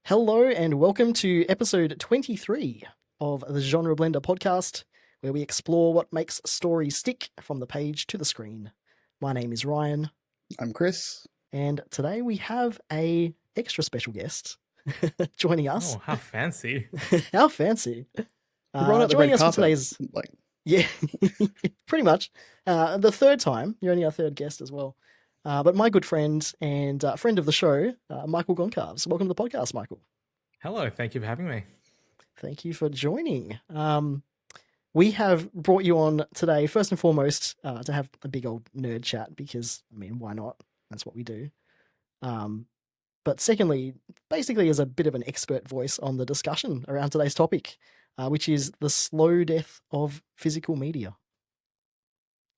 Hello and welcome to episode 23 of the Genre Blender podcast, where we explore what makes stories stick from the page to the screen. My name is Ryan, I'm Kris. and today we have a extra special guest joining us. Oh, how fancy. How fancy. You brought out the Joining red us for carpet. today's... Yeah, pretty much. The third time. You're only our third guest as well. But my good friend and friend of the show, Michael Goncalves. Welcome to the podcast, Michael. Hello, thank you for having me. Thank you for joining. We have brought you on today, first and foremost, to have a big old nerd chat because, I mean, why not? That's what we do. But secondly, basically as a bit of an expert voice on the discussion around today's topic, which is the slow death of physical media.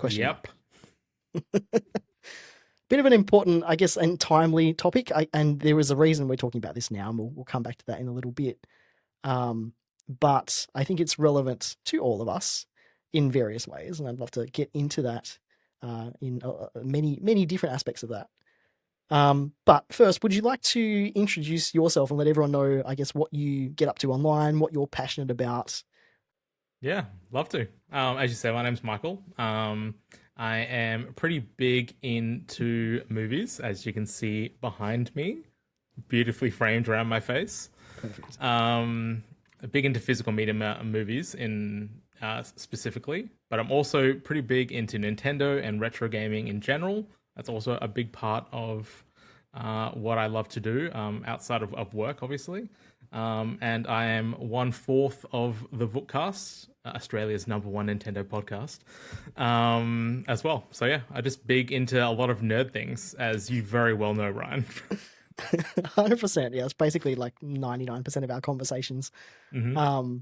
Yep. Bit of an important, I guess, and timely topic, and there is a reason we're talking about this now, and we'll come back to that in a little bit. But I think it's relevant to all of us in various ways, and I'd love to get into that in many different aspects of that. But first, would you like to introduce yourself and let everyone know, I guess, what you get up to online, what you're passionate about? Yeah, love to. As you say, my name's Michael. I am pretty big into movies, as you can see behind me, beautifully framed around my face. Perfect. Big into physical media movies in specifically, but I'm also pretty big into Nintendo and retro gaming in general. That's also a big part of what I love to do outside of work, obviously. And I am 1/4 of the Bookcast, Australia's #1 Nintendo podcast, as well. So yeah, I just big into a lot of nerd things, as you very well know, Ryan. 100%. Yeah, it's basically like 99% of our conversations. Mm-hmm.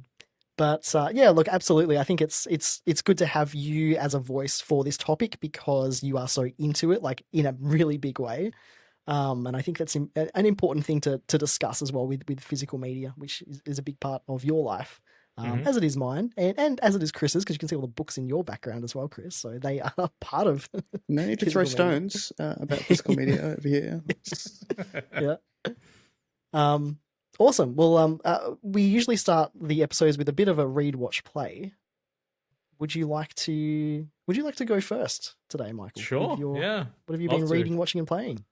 But yeah, look, absolutely. I think it's good to have you as a voice for this topic because you are so into it, like in a really big way. And I think that's an important thing to discuss as well with physical media, which is a big part of your life, as it is mine, and as it is Chris's, because you can see all the books in your background as well, Kris. So they are part of. No need to throw stones about physical media over here. Yeah. Awesome. Well, we usually start the episodes with a bit of a read, watch, play. Would you like to go first today, Michael? Sure. Yeah. What have you been reading, watching, and playing?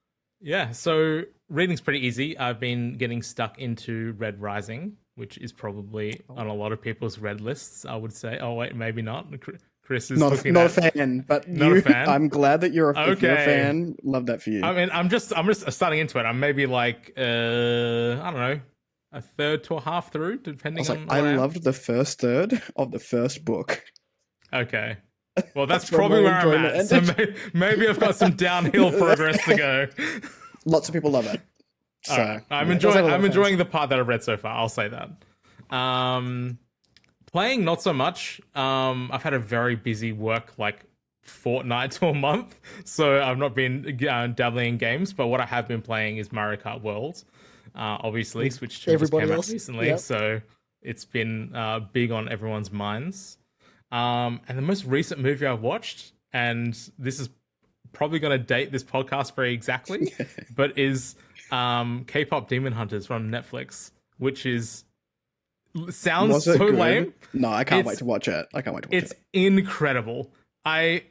Yeah. So reading's pretty easy. I've been getting stuck into Red Rising, which is probably on a lot of people's read lists, I would say. Oh wait, maybe not. Kris is not a fan, but not a fan. I'm glad that you're if you're a fan. Love that for you. I mean, I'm just starting into it. I'm maybe like I don't know, a third to a half through, depending on. I loved the first third of the first book. Okay. Well, that's probably where I'm at. So maybe I've got some downhill progress to go. Lots of people love it. So right. I'm enjoying the part that I've read so far. I'll say that. Playing not so much. I've had a very busy work fortnight to a month, so I've not been dabbling in games. But what I have been playing is Mario Kart World. Obviously, Switch 2 just came out recently, so it's been big on everyone's minds. And the most recent movie I've watched, and this is probably going to date this podcast very exactly, but is K-pop Demon Hunters from Netflix, which sounds so lame. No, I can't wait to watch it. It's incredible. I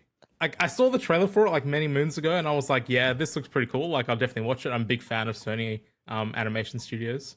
saw the trailer for it many moons ago, and I was like, yeah, this looks pretty cool. I'll definitely watch it. I'm a big fan of Sony animation studios.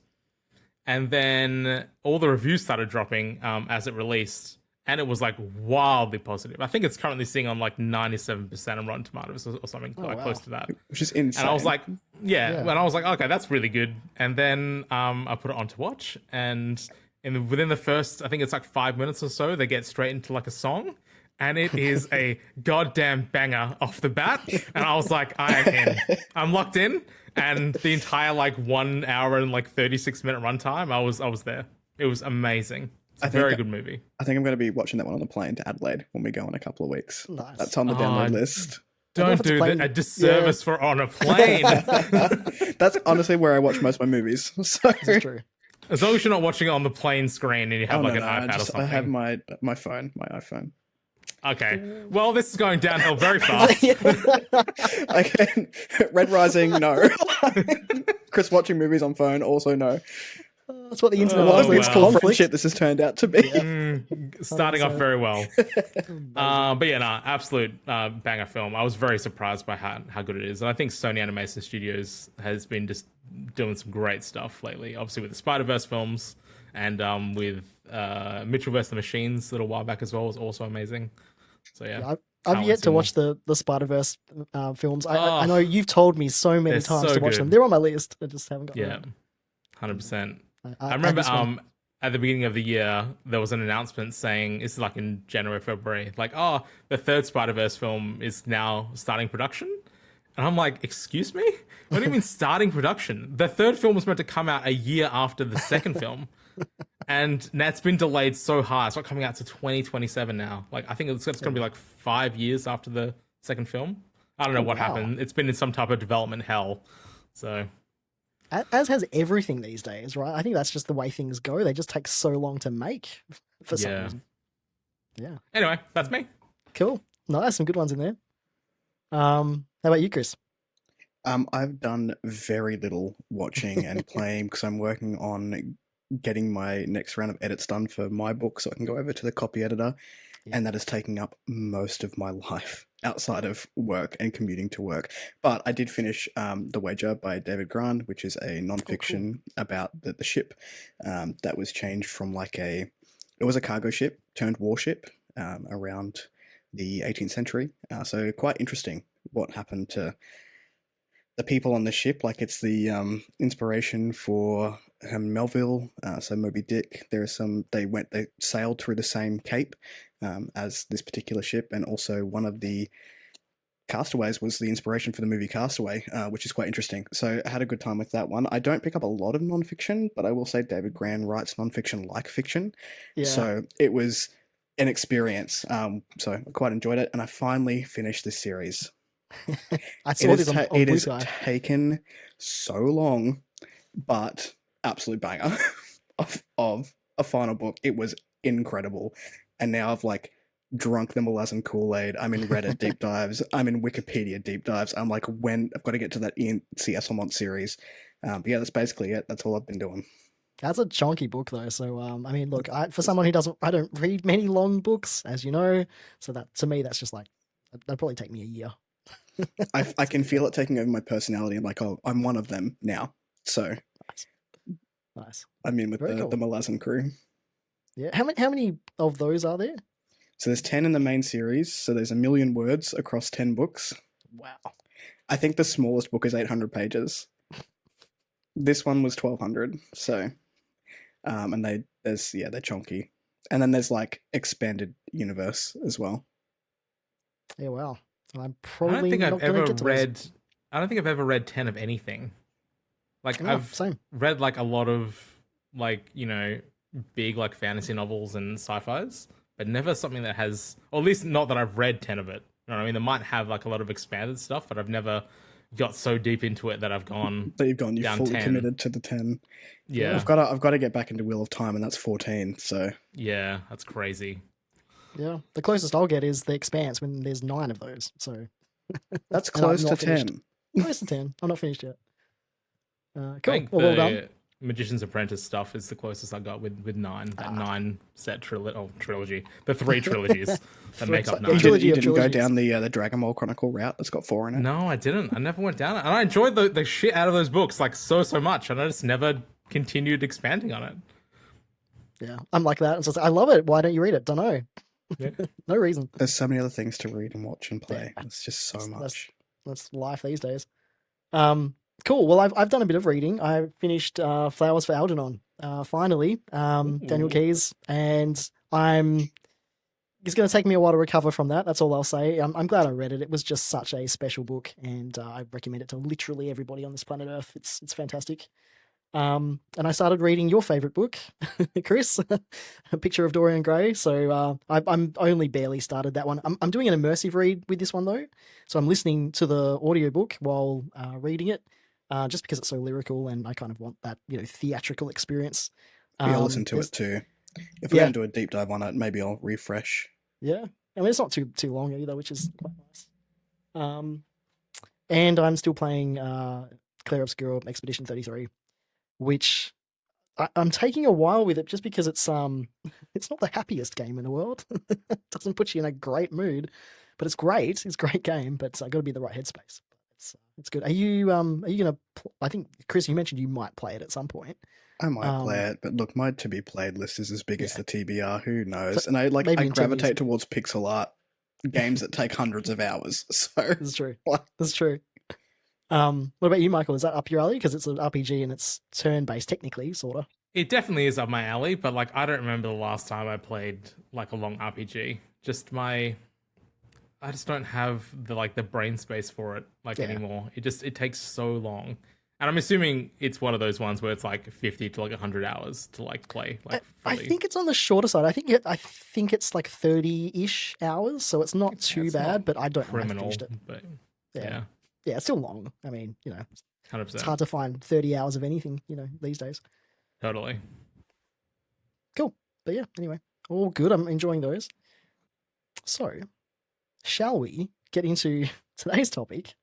And then all the reviews started dropping as it released. And it was wildly positive. I think it's currently sitting on 97% on Rotten Tomatoes or something close to that. Which is insane. And I was like, yeah. And I was like, okay, that's really good. And then I put it on to watch. And within the first, I think it's 5 minutes or so, they get straight into a song. And it is a goddamn banger off the bat. And I was like, I am in. I'm locked in. And the entire 1 hour and 36-minute runtime, I was there. It was amazing. It's a very good movie. I think I'm going to be watching that one on the plane to Adelaide when we go in a couple of weeks. Nice. That's on the download list. Don't do a disservice for on a plane. That's honestly where I watch most of my movies. So. This is true. As long as you're not watching it on the plane screen and you have an iPad or something. I have my phone, my iPhone. Okay. Well, this is going downhill very fast. Okay, Red Rising, no. Kris watching movies on phone, also no. That's what the internet Oh, was. It's It's wow. called conflict. friendship. This has turned out to be. Starting off 100%. very well. Amazing. But yeah, no, absolute banger film. I was very surprised by how good it is. And I think Sony Animation Studios has been just doing some great stuff lately. Obviously with the Spider-Verse films and with Mitchell vs. the Machines a little while back as well was also amazing. So yeah. I've Can't yet wait to more. watch the Spider-Verse films. I Oh, know you've told me so many they're times so to watch good. them. They're on my list. I just haven't got Yeah, around. 100%. I I remember this one. at the beginning of the year there was an announcement saying this is like in January, February, like, oh, the third Spider-Verse film is now starting production. And I'm like, excuse me? What do you mean starting production? The third film was meant to come out a year after the second film. And now it's been delayed so hard. It's not coming out to 2027 now. Like, I think it's going to be like 5 years after the second film. I don't know what wow. happened. It's been in some type of development hell. So, As has everything these days, right? I think that's just the way things go. They just take so long to make for some Yeah. reason. Yeah. anyway, that's me. Cool. Nice. Some good ones in there. How about you, Kris? I've done very little watching and playing because I'm working on getting my next round of edits done for my book so I can go over to the copy editor. Yeah. And that is taking up most of my life outside of work and commuting to work. But I did finish The Wager by David Grant, which is a nonfiction about the ship that was changed from it was a cargo ship turned warship around the 18th century. So quite interesting what happened to the people on the ship. Like, it's the inspiration for Melville, so Moby Dick. There are they sailed through the same cape as this particular ship, and also one of the castaways was the inspiration for the movie Castaway, which is quite interesting. So I had a good time with that one. I don't pick up a lot of nonfiction, but I will say David Grant writes nonfiction like fiction. Yeah. So it was an experience. So I quite enjoyed it, and I finally finished this series. I saw this on It Blue has Sky. taken so long, but absolute banger of a final book. It was incredible. And now I've drunk the molasses Kool-Aid. I'm in Reddit deep dives. I'm in Wikipedia deep dives. I'm like, when I've got to get to that Ian C. Esselmont series. But yeah, that's basically it. That's all I've been doing. That's a chunky book, though. So, I mean, look, for someone who I don't read many long books, as you know. So that, to me, that's just that'd probably take me a year. I can feel it taking over my personality. I'm like, oh, I'm one of them now. So Nice. I'm in with Very the cool. Malazan crew. Yeah. How many of those are there? So there's 10 in the main series. So there's 1 million words across 10 books. Wow. I think the smallest book is 800 pages. This one was 1200. So, and they're chunky. And then there's expanded universe as well. Yeah. Wow. I'm I don't probably think not I've going to ever get to read. those. I don't think I've ever read 10 of anything. Oh, I've same. read a lot of big fantasy novels and sci-fis, but never something that has, or at least not that I've read 10 of it. You know what I mean? They might have a lot of expanded stuff, but I've never got so deep into it that I've gone. You're down fully 10. committed to the 10. Yeah, I've got to get back into Wheel of Time, and that's 14. So yeah, that's crazy. Yeah. The closest I'll get is The Expanse when there's 9 of those. So that's And I'm close to not finished. 10. close to 10. I'm not finished yet. I Cool. think Well the done. Magician's Apprentice stuff is the closest I got with 9. That 9 set trilogy. The 3 trilogies that make up It's 9. a trilogy You of didn't go trilogies. down the Dragon Ball Chronicle route that's got 4 in it? No, I didn't. I never went down it. And I enjoyed the shit out of those books so much. And I just never continued expanding on it. Yeah. I'm like that. It's just, I love it. Why don't you read it? Don't know. Yeah. No reason. There's so many other things to read and watch and play. Yeah. It's just so That's- much. That's life these days. Cool. Well, I've done a bit of reading. I finished Flowers for Algernon. Finally, Daniel Ooh. Keyes, and it's going to take me a while to recover from that. That's all I'll say. I'm glad I read it. It was just such a special book, and I recommend it to literally everybody on this planet Earth. It's fantastic. And I started reading your favorite book, Kris, A Picture of Dorian Gray. So I'm only barely started that one. I'm doing an immersive read with this one though. So I'm listening to the audiobook while reading it, just because it's so lyrical and I kind of want that, theatrical experience. Maybe I'll listen to there's- it too. If we yeah. don't do a deep dive on it, maybe I'll refresh. Yeah. I mean, it's not too long either, which is quite nice. Um, and I'm still playing Clair Obscura Expedition 33, which I'm taking a while with it just because it's not the happiest game in the world. It doesn't put you in a great mood, but it's great. It's a great game, but I got to be in the right headspace. It's good. Are you gonna? I think Chris, you mentioned you might play it at some point. I might play it, but look, my to be played list is as big as Yeah. the TBR. Who knows? So And I maybe in 10 years. gravitate towards pixel art games that take hundreds of hours. So This is true. That's true. What about you, Michael? Is that up your alley? Because it's an RPG and it's turn-based, technically, sort of. It definitely is up my alley, but like I don't remember the last time I played like a long RPG. I just don't have the brain space for it Yeah. anymore. It takes so long. And I'm assuming it's one of those ones where it's like 50 to like 100 hours to like play I fully. think it's on the shorter side. I think it's like 30-ish hours, so it's not too It's bad. not But I don't know. I criminal, finished it. but Yeah. Yeah, it's still long. I mean, 100%. it's hard to find 30 hours of anything, these days. Totally. Cool. But yeah, anyway, all good. I'm enjoying those. So, shall we get into today's topic?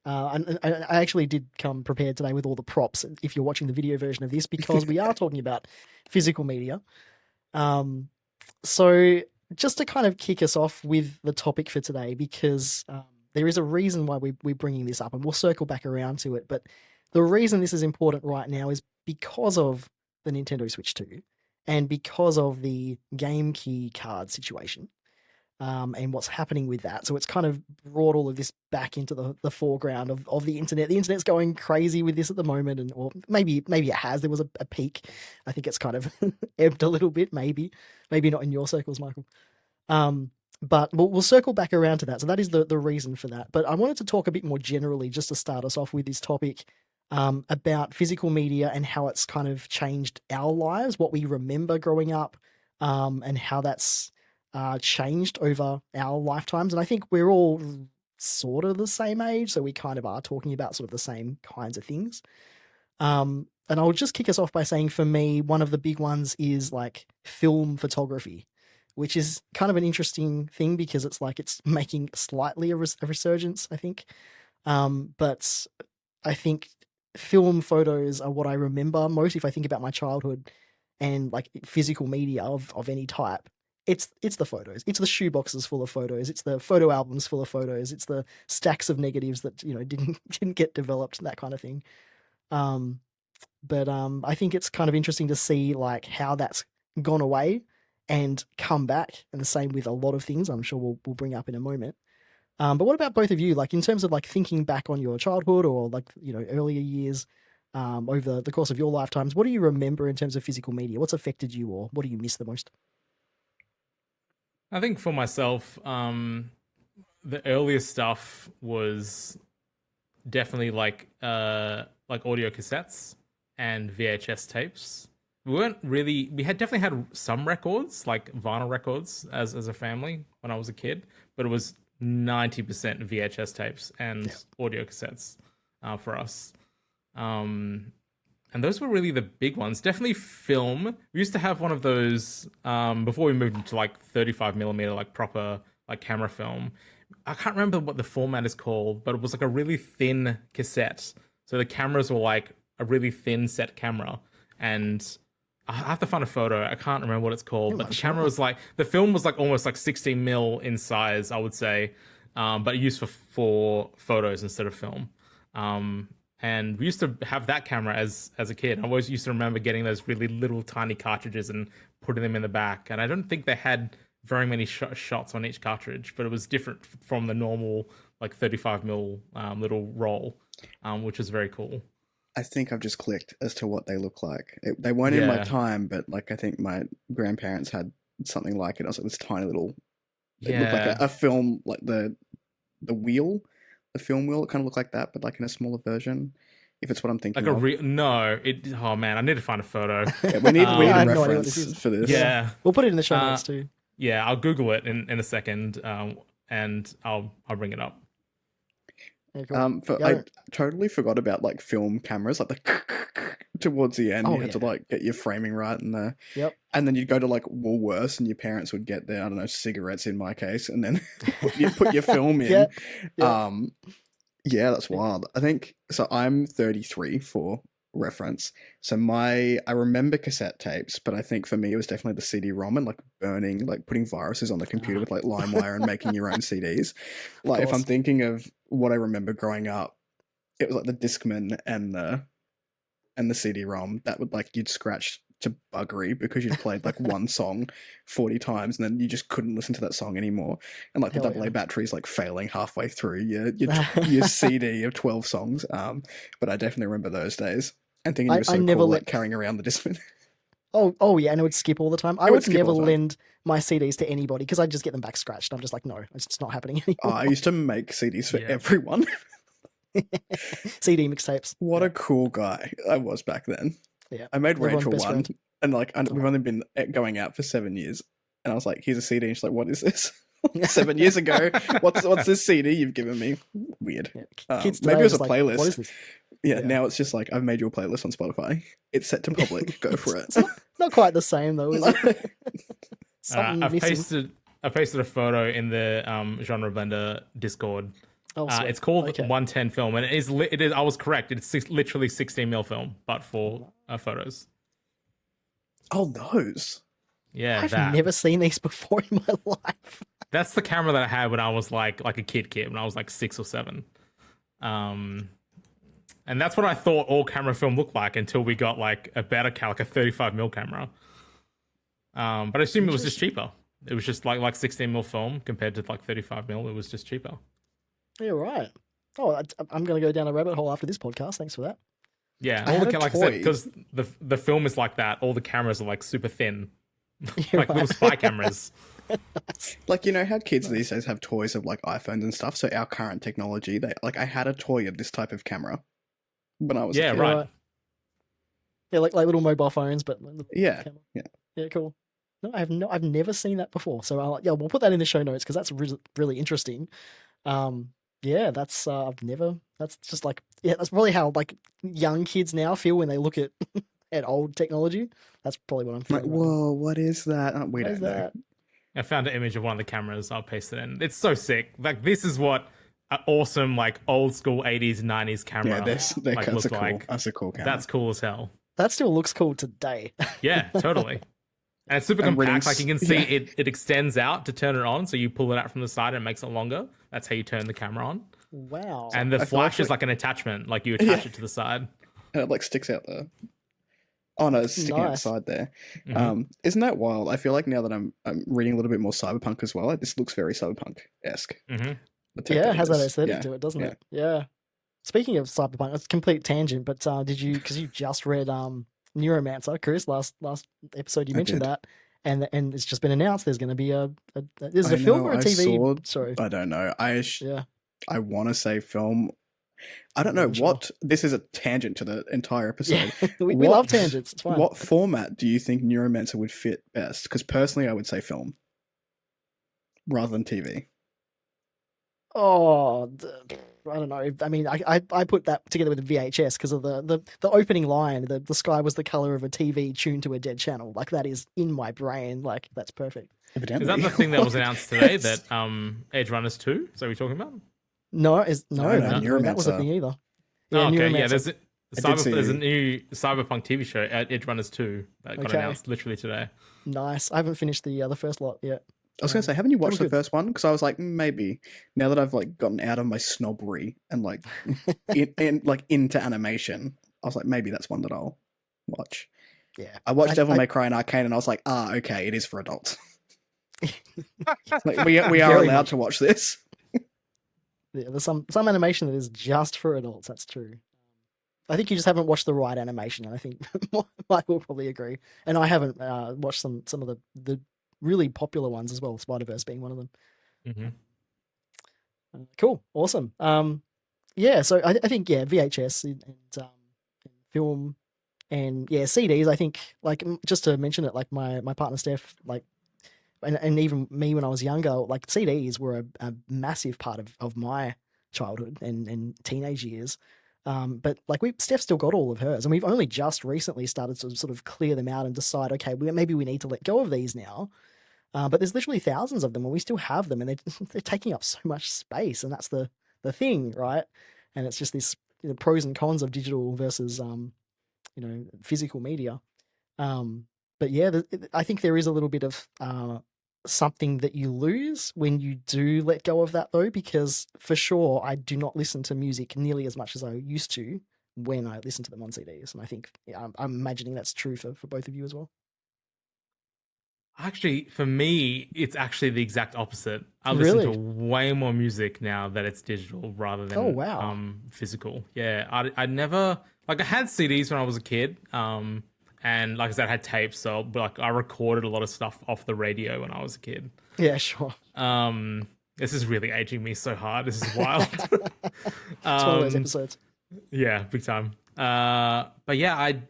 And I actually did come prepared today with all the props, if you're watching the video version of this, because we are talking about physical media. So just to kind of kick us off with the topic for today, because there is a reason why we're bringing this up, and we'll circle back around to it. But the reason this is important right now is because of the Nintendo Switch 2 and because of the Game Key card situation. And what's happening with that. So it's kind of brought all of this back into the foreground of the internet. The internet's going crazy with this at the moment, or maybe it has. There was a peak. I think it's kind of ebbed a little bit, maybe not in your circles, Michael. But we'll circle back around to that. So that is the reason for that. But I wanted to talk a bit more generally, just to start us off with this topic, about physical media and how it's kind of changed our lives, what we remember growing up, and how that's changed over our lifetimes. And I think we're all sort of the same age, so we kind of are talking about sort of the same kinds of things. And I'll just kick us off by saying, for me, one of the big ones is like film photography, which is kind of an interesting thing because it's making slightly a resurgence, I think. But I think film photos are what I remember most if I think about my childhood and like physical media of any type. It's the photos. It's the shoeboxes full of photos. It's the photo albums full of photos. It's the stacks of negatives that didn't get developed, that kind of thing. But I think it's kind of interesting to see like how that's gone away and come back, and the same with a lot of things I'm sure we'll bring up in a moment. But what about both of you? Like in terms of like thinking back on your childhood or like earlier years, over the course of your lifetimes, what do you remember in terms of physical media? What's affected you, or what do you miss the most? I think for myself, the earliest stuff was definitely like audio cassettes and VHS tapes. We had definitely had some records, like vinyl records as a family when I was a kid, but it was 90% VHS tapes and audio cassettes for us. And those were really the big ones. Definitely film. We used to have one of those before we moved into like 35 millimeter, like proper like camera film. I can't remember what the format is called, but it was like a really thin cassette. So the cameras were like a really thin set camera. And I have to find a photo. I can't remember what it's called, but the camera was like, the film was like almost like 16 mil in size, I would say, but used for photos instead of film. And we used to have that camera as a kid. I always used to remember getting those really little tiny cartridges and putting them in the back. And I don't think they had very many shots on each cartridge, but it was different from the normal like 35 mil little roll, which was very cool. I think I've just clicked as to what they look like. They weren't in my time, but like I think my grandparents had something like it. It was like this tiny little. It looked like a film, like the wheel. The film wheel, it kind of looked like that, but like in a smaller version. If it's what I'm thinking, like of. No, oh man, I need to find a photo. Yeah, we need I a have no idea what reference this is. for this. Yeah, We'll put it in the show notes too. Yeah, I'll Google it in a second, and I'll bring it up. Yeah, cool. But Yeah, I totally forgot about like film cameras, like the towards the end, oh you had to yeah. like get your framing right, Yep. and then you'd go to like Woolworths, and your parents would get their, I don't know, cigarettes in my case, and then put your film Yeah. in. Yeah. Um, yeah, that's Yeah. wild. I think so. I'm 33 for reference. So I remember cassette tapes, but I think for me it was definitely the CD-ROM and like burning, like putting viruses on the computer Ah, with like LimeWire and making your own CDs. of Like if I'm course. thinking of what I remember growing up, it was like the Discman and the CD-ROM that would like you'd scratch to buggery because you'd played like one song 40 times and then you just couldn't listen to that song anymore. And like the Hell AA battery's like failing halfway through your yeah. CD of 12 songs. But I definitely remember those days and thinking you were I so never cool let. like carrying around the Discman. Oh yeah, and it would skip all the time. I It would would skip never all the time. lend my CDs to anybody because I'd just get them back scratched. I'm just like, no, it's just not happening anymore. I used to make CDs for Yeah. everyone. CD mixtapes. What Yeah. a cool guy I was back then. Yeah. I made Everyone's Rachel best one, friend. and like we've Oh. only been going out for 7 years, and I was like, "Here's a CD," and she's like, "What is this?" 7 years ago, what's this CD you've given me? Weird. Yeah. Kids today Maybe it are was a just like, what is playlist. this? Yeah, Yeah. now it's just like I've made you a playlist on Spotify. It's set to public. Go for it. It's not quite the same though, is it? Something I've missing. pasted a photo in the genre blender Discord. Oh, sweet. It's called Okay. 110 film, and it is. I was correct. It's literally 16 mil film, but for photos. Oh, those. Yeah, I've that. never seen these before in my life. That's the camera that I had when I was like a kid when I was like 6 or 7. And that's what I thought all camera film looked like until we got like a better like a 35 mil camera. But I assume it was just cheaper. It was just like 16 mil film compared to like 35 mil. It was just cheaper. Yeah, right. Oh, I'm going to go down a rabbit hole after this podcast. Thanks for that. Yeah, I all had the a like I said, toy. because the film is like that. All the cameras are like super thin, You're like right. little spy cameras. Like, you know how kids these days have toys of like iPhones and stuff. So our current technology, they like I had a toy of this type of camera when I was Yeah, a kid. right. Yeah, like little mobile phones, but the Yeah, camera. yeah. Yeah, cool. No, I've never seen that before. So we'll put that in the show notes because that's really interesting. Yeah, that's that's just like, yeah, that's probably how like young kids now feel when they look at at old technology. That's probably what I'm Like, feeling right now. whoa, what is that? We What is don't know. that? I found an image of one of the cameras. I'll paste it in. It's so sick. Like this is what an awesome like old school 80s 90s camera Yeah, they're like that's look a cool. like. That's a cool camera. That's cool as hell. That still looks cool today. Yeah, totally. And it's super And compact. Like you can see yeah. it extends out to turn it on. So you pull it out from the side and it makes it longer. That's how you turn the camera on. Wow. And the I feel flash like is like an attachment. Like you attach Yeah. it to the side. And it like sticks out there. Oh no, it's sticking out the Nice. side there. Mhm. Isn't that wild? I feel like now that I'm reading a little bit more cyberpunk as well, this looks very cyberpunk-esque. Mhm. The tech Yeah, it has that is. aesthetic Yeah, to it, doesn't yeah. it? Yeah. Speaking of cyberpunk, it's a complete tangent, but did you, because you just read Neuromancer, Chris, last episode you I mentioned did. that, and it's just been announced there's going to be is it I a film know, or a I TV saw- show? I don't know. Yeah. I want to say film. I don't know Not sure. what. This is a tangent to the entire episode. Yeah, we What- love tangents. It's fine. What format do you think Neuromancer would fit best? Because personally, I would say film rather than TV. Oh, I don't know. I mean, I put that together with the VHS because of the opening line. The sky was the color of a TV tuned to a dead channel. Like that is in my brain. Like that's perfect. Evidently. Is that the thing that was announced today? That Edge Runners 2? Is that what you're talking about? No, No, I didn't know that was a Neuromancer. thing either. Oh, okay, yeah. Neuromancer. There's a new Cyberpunk TV show at Edge Runners 2 that got Okay. announced literally today. Nice. I haven't finished the first lot yet. I was going to say, haven't you watched Pretty the good. first one? Because I was like, maybe. Now that I've like gotten out of my snobbery and like into animation, I was like, maybe that's one that I'll watch. Yeah. I watched Devil I- May Cry and Arcane, and I was like, okay, it is for adults. Like we are Very allowed much. to watch this. Yeah, there's some animation that is just for adults. That's true. I think you just haven't watched the right animation, and I think Mike will probably agree. And I haven't watched some of the really popular ones as well. Spider-Verse being one of them. Mm-hmm. Cool, awesome. Yeah, so I think VHS and film and CDs. I think just to mention it, like my partner Steph, like, and even me when I was younger, like CDs were a massive part of my childhood and teenage years. But like Steph still got all of hers, and we've only just recently started to sort of clear them out and decide, okay, maybe we need to let go of these now. But there's literally thousands of them, and we still have them, and they're taking up so much space, and that's the thing, right? And it's just this pros and cons of digital versus physical media. But yeah, I think there is a little bit of something that you lose when you do let go of that, though, because for sure I do not listen to music nearly as much as I used to when I listen to them on CDs, and I think I'm imagining that's true for both of you as well. Actually, for me, it's actually the exact opposite. I listen to Really? way more music now that it's digital rather Oh than wow. physical. Yeah, I never like I had CDs when I was a kid, and like I said, I had tapes. So, but like I recorded a lot of stuff off the radio when I was a kid. Yeah, sure. This is really aging me so hard. This is wild. It's one of those um, episodes. yeah, big time. But yeah, I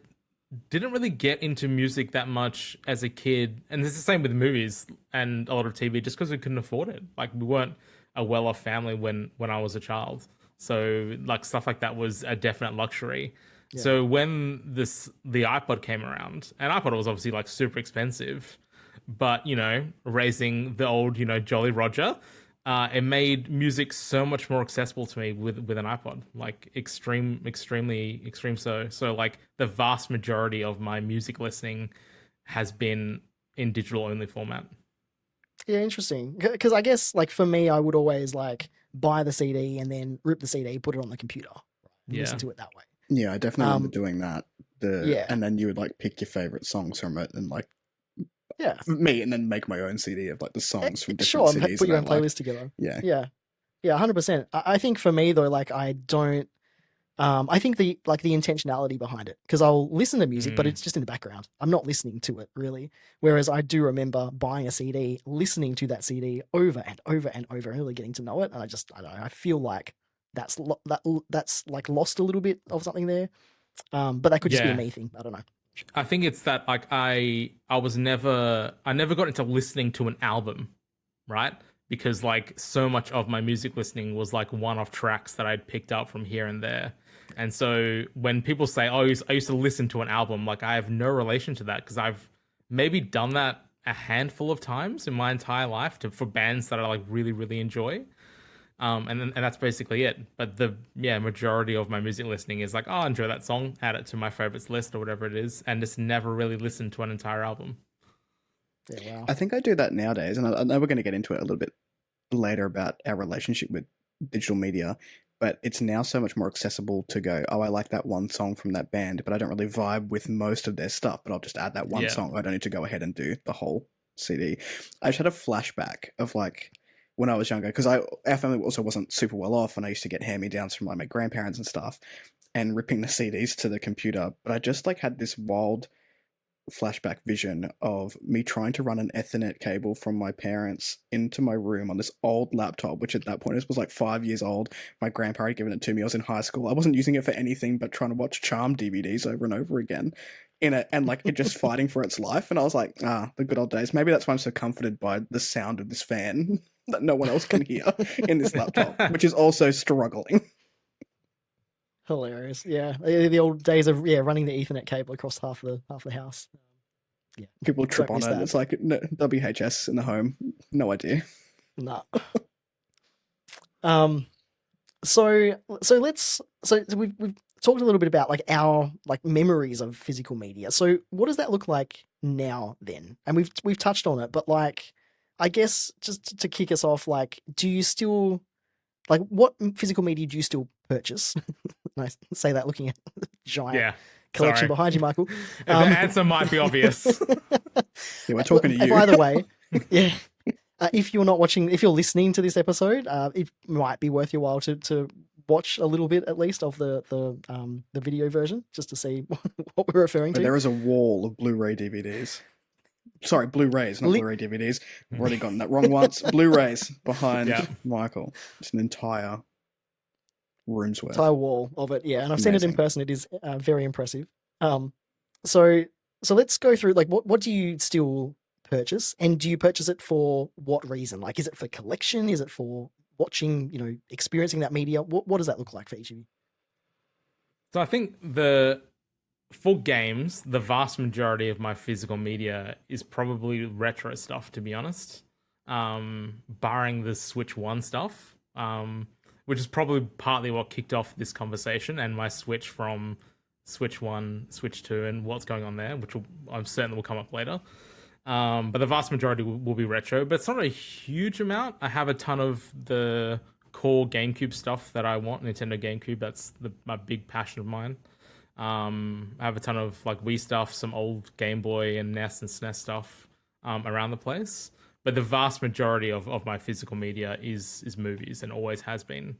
didn't really get into music that much as a kid, and it's the same with movies and a lot of TV, just because we couldn't afford it. Like we weren't a well-off family when I was a child, so like stuff like that was a definite luxury. Yeah. So when the iPod came around, and iPod was obviously like super expensive, but raising the old Jolly Roger, it made music so much more accessible to me with an iPod, like extremely extreme. So like the vast majority of my music listening has been in digital only format. Yeah, interesting. Because I guess like for me, I would always like buy the CD and then rip the CD, put it on the computer, and listen Yeah. to it that way. Yeah, I definitely remember Um, doing that. yeah, And then you would like pick your favorite songs from it and like yeah. me, and then make my own CD of like the songs from different Sure, cities put that your I own liked. playlist together. Yeah. Yeah, yeah, 100%. I think for me though, like I don't. I think the intentionality behind it, because I'll listen to music, but Mm. it's just in the background. I'm not listening to it really. Whereas I do remember buying a CD, listening to that CD over and over and over, and really getting to know it. And I don't know. I feel like that's like lost a little bit of something there. But that could just be a Yeah. me thing. I don't know. I think it's that like I never got into listening to an album, right? Because like so much of my music listening was like one-off tracks that I'd picked up from here and there. And so when people say, "Oh, I used to listen to an album," like I have no relation to that because I've maybe done that a handful of times in my entire life for bands that I like really really enjoy. And that's basically it. But the majority of my music listening is like, oh, I enjoy that song, add it to my favorites list or whatever it is, and just never really listen to an entire album. Yeah, wow. I think I do that nowadays, and I know we're going to get into it a little bit later about our relationship with digital media, but it's now so much more accessible to go, oh, I like that one song from that band, but I don't really vibe with most of their stuff, but I'll just add that one Yeah. song. I don't need to go ahead and do the whole CD. I just had a flashback of like when I was younger, because our family also wasn't super well off, and I used to get hand-me-downs from like my grandparents and stuff, and ripping the CDs to the computer. But I just like had this wild flashback vision of me trying to run an Ethernet cable from my parents into my room on this old laptop, which at that point was like 5 years old. My grandpa had given it to me. I was in high school. I wasn't using it for anything but trying to watch Charm DVDs over and over again in it, and like it just fighting for its life. And I was like, the good old days. Maybe that's why I'm so comforted by the sound of this fan that no one else can hear in this laptop, which is also struggling. Hilarious. Yeah, the old days of running the Ethernet cable across half the house. Yeah, People trip don't on miss it. that. It's like no, WHS in the home. No idea. Nah. So we've talked a little bit about like our like memories of physical media. So what does that look like now then? And we've touched on it, but like I guess just to kick us off, like do you still like what physical media do you still purchase? And I say that looking at the giant Yeah. collection Sorry. behind you, Michael. The answer might be obvious. Yeah, we're talking to you. By the way, yeah. If you're listening to this episode, it might be worth your while to watch a little bit at least of the video version just to see what we're referring But to. there is a wall of Blu-ray DVDs. Sorry, Blu-rays, not Blu-ray DVDs. I've already gotten that wrong once. Blu-rays behind Yeah. Michael. It's an entire room's worth. Entire wall of it, yeah. And I've seen it in Amazing. person. It is very impressive. So let's go through like what do you still purchase, and do you purchase it for what reason? Like, is it for collection? Is it for watching, experiencing that media? What does that look like for each of you? So I think for games, the vast majority of my physical media is probably retro stuff, to be honest. Barring the Switch One stuff, which is probably partly what kicked off this conversation and my switch from Switch One, Switch Two, and what's going on there, which I'm certain will come up later. But the vast majority will be retro, but it's not a huge amount. I have a ton of the core GameCube stuff that I want, Nintendo GameCube. That's my big passion of mine. I have a ton of like Wii stuff, some old Game Boy and NES and SNES stuff around the place. But the vast majority of my physical media is movies and always has been.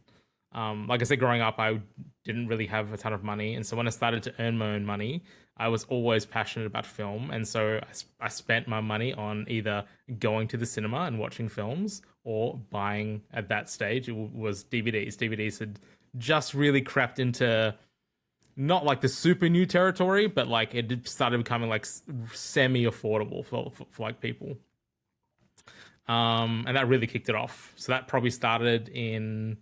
Like I said, growing up, I didn't really have a ton of money. And so when I started to earn my own money, I was always passionate about film. And so I spent my money on either going to the cinema and watching films or buying at that stage. It was DVDs. DVDs had just really crept into not like the super new territory, but like it started becoming like semi-affordable for like people. And that really kicked it off. So that probably started in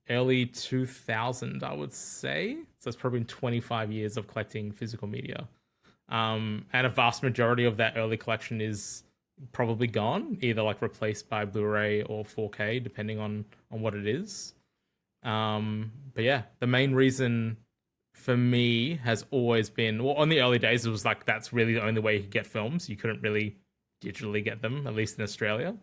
early 2000, I would say. So it's probably been 25 years of collecting physical media. And a vast majority of that early collection is probably gone, either like replaced by Blu-ray or 4K, depending on what it is. But yeah, the main reason for me has always been, well, on the early days, it was like that's really the only way you could get films. You couldn't really digitally get them, at least in Australia.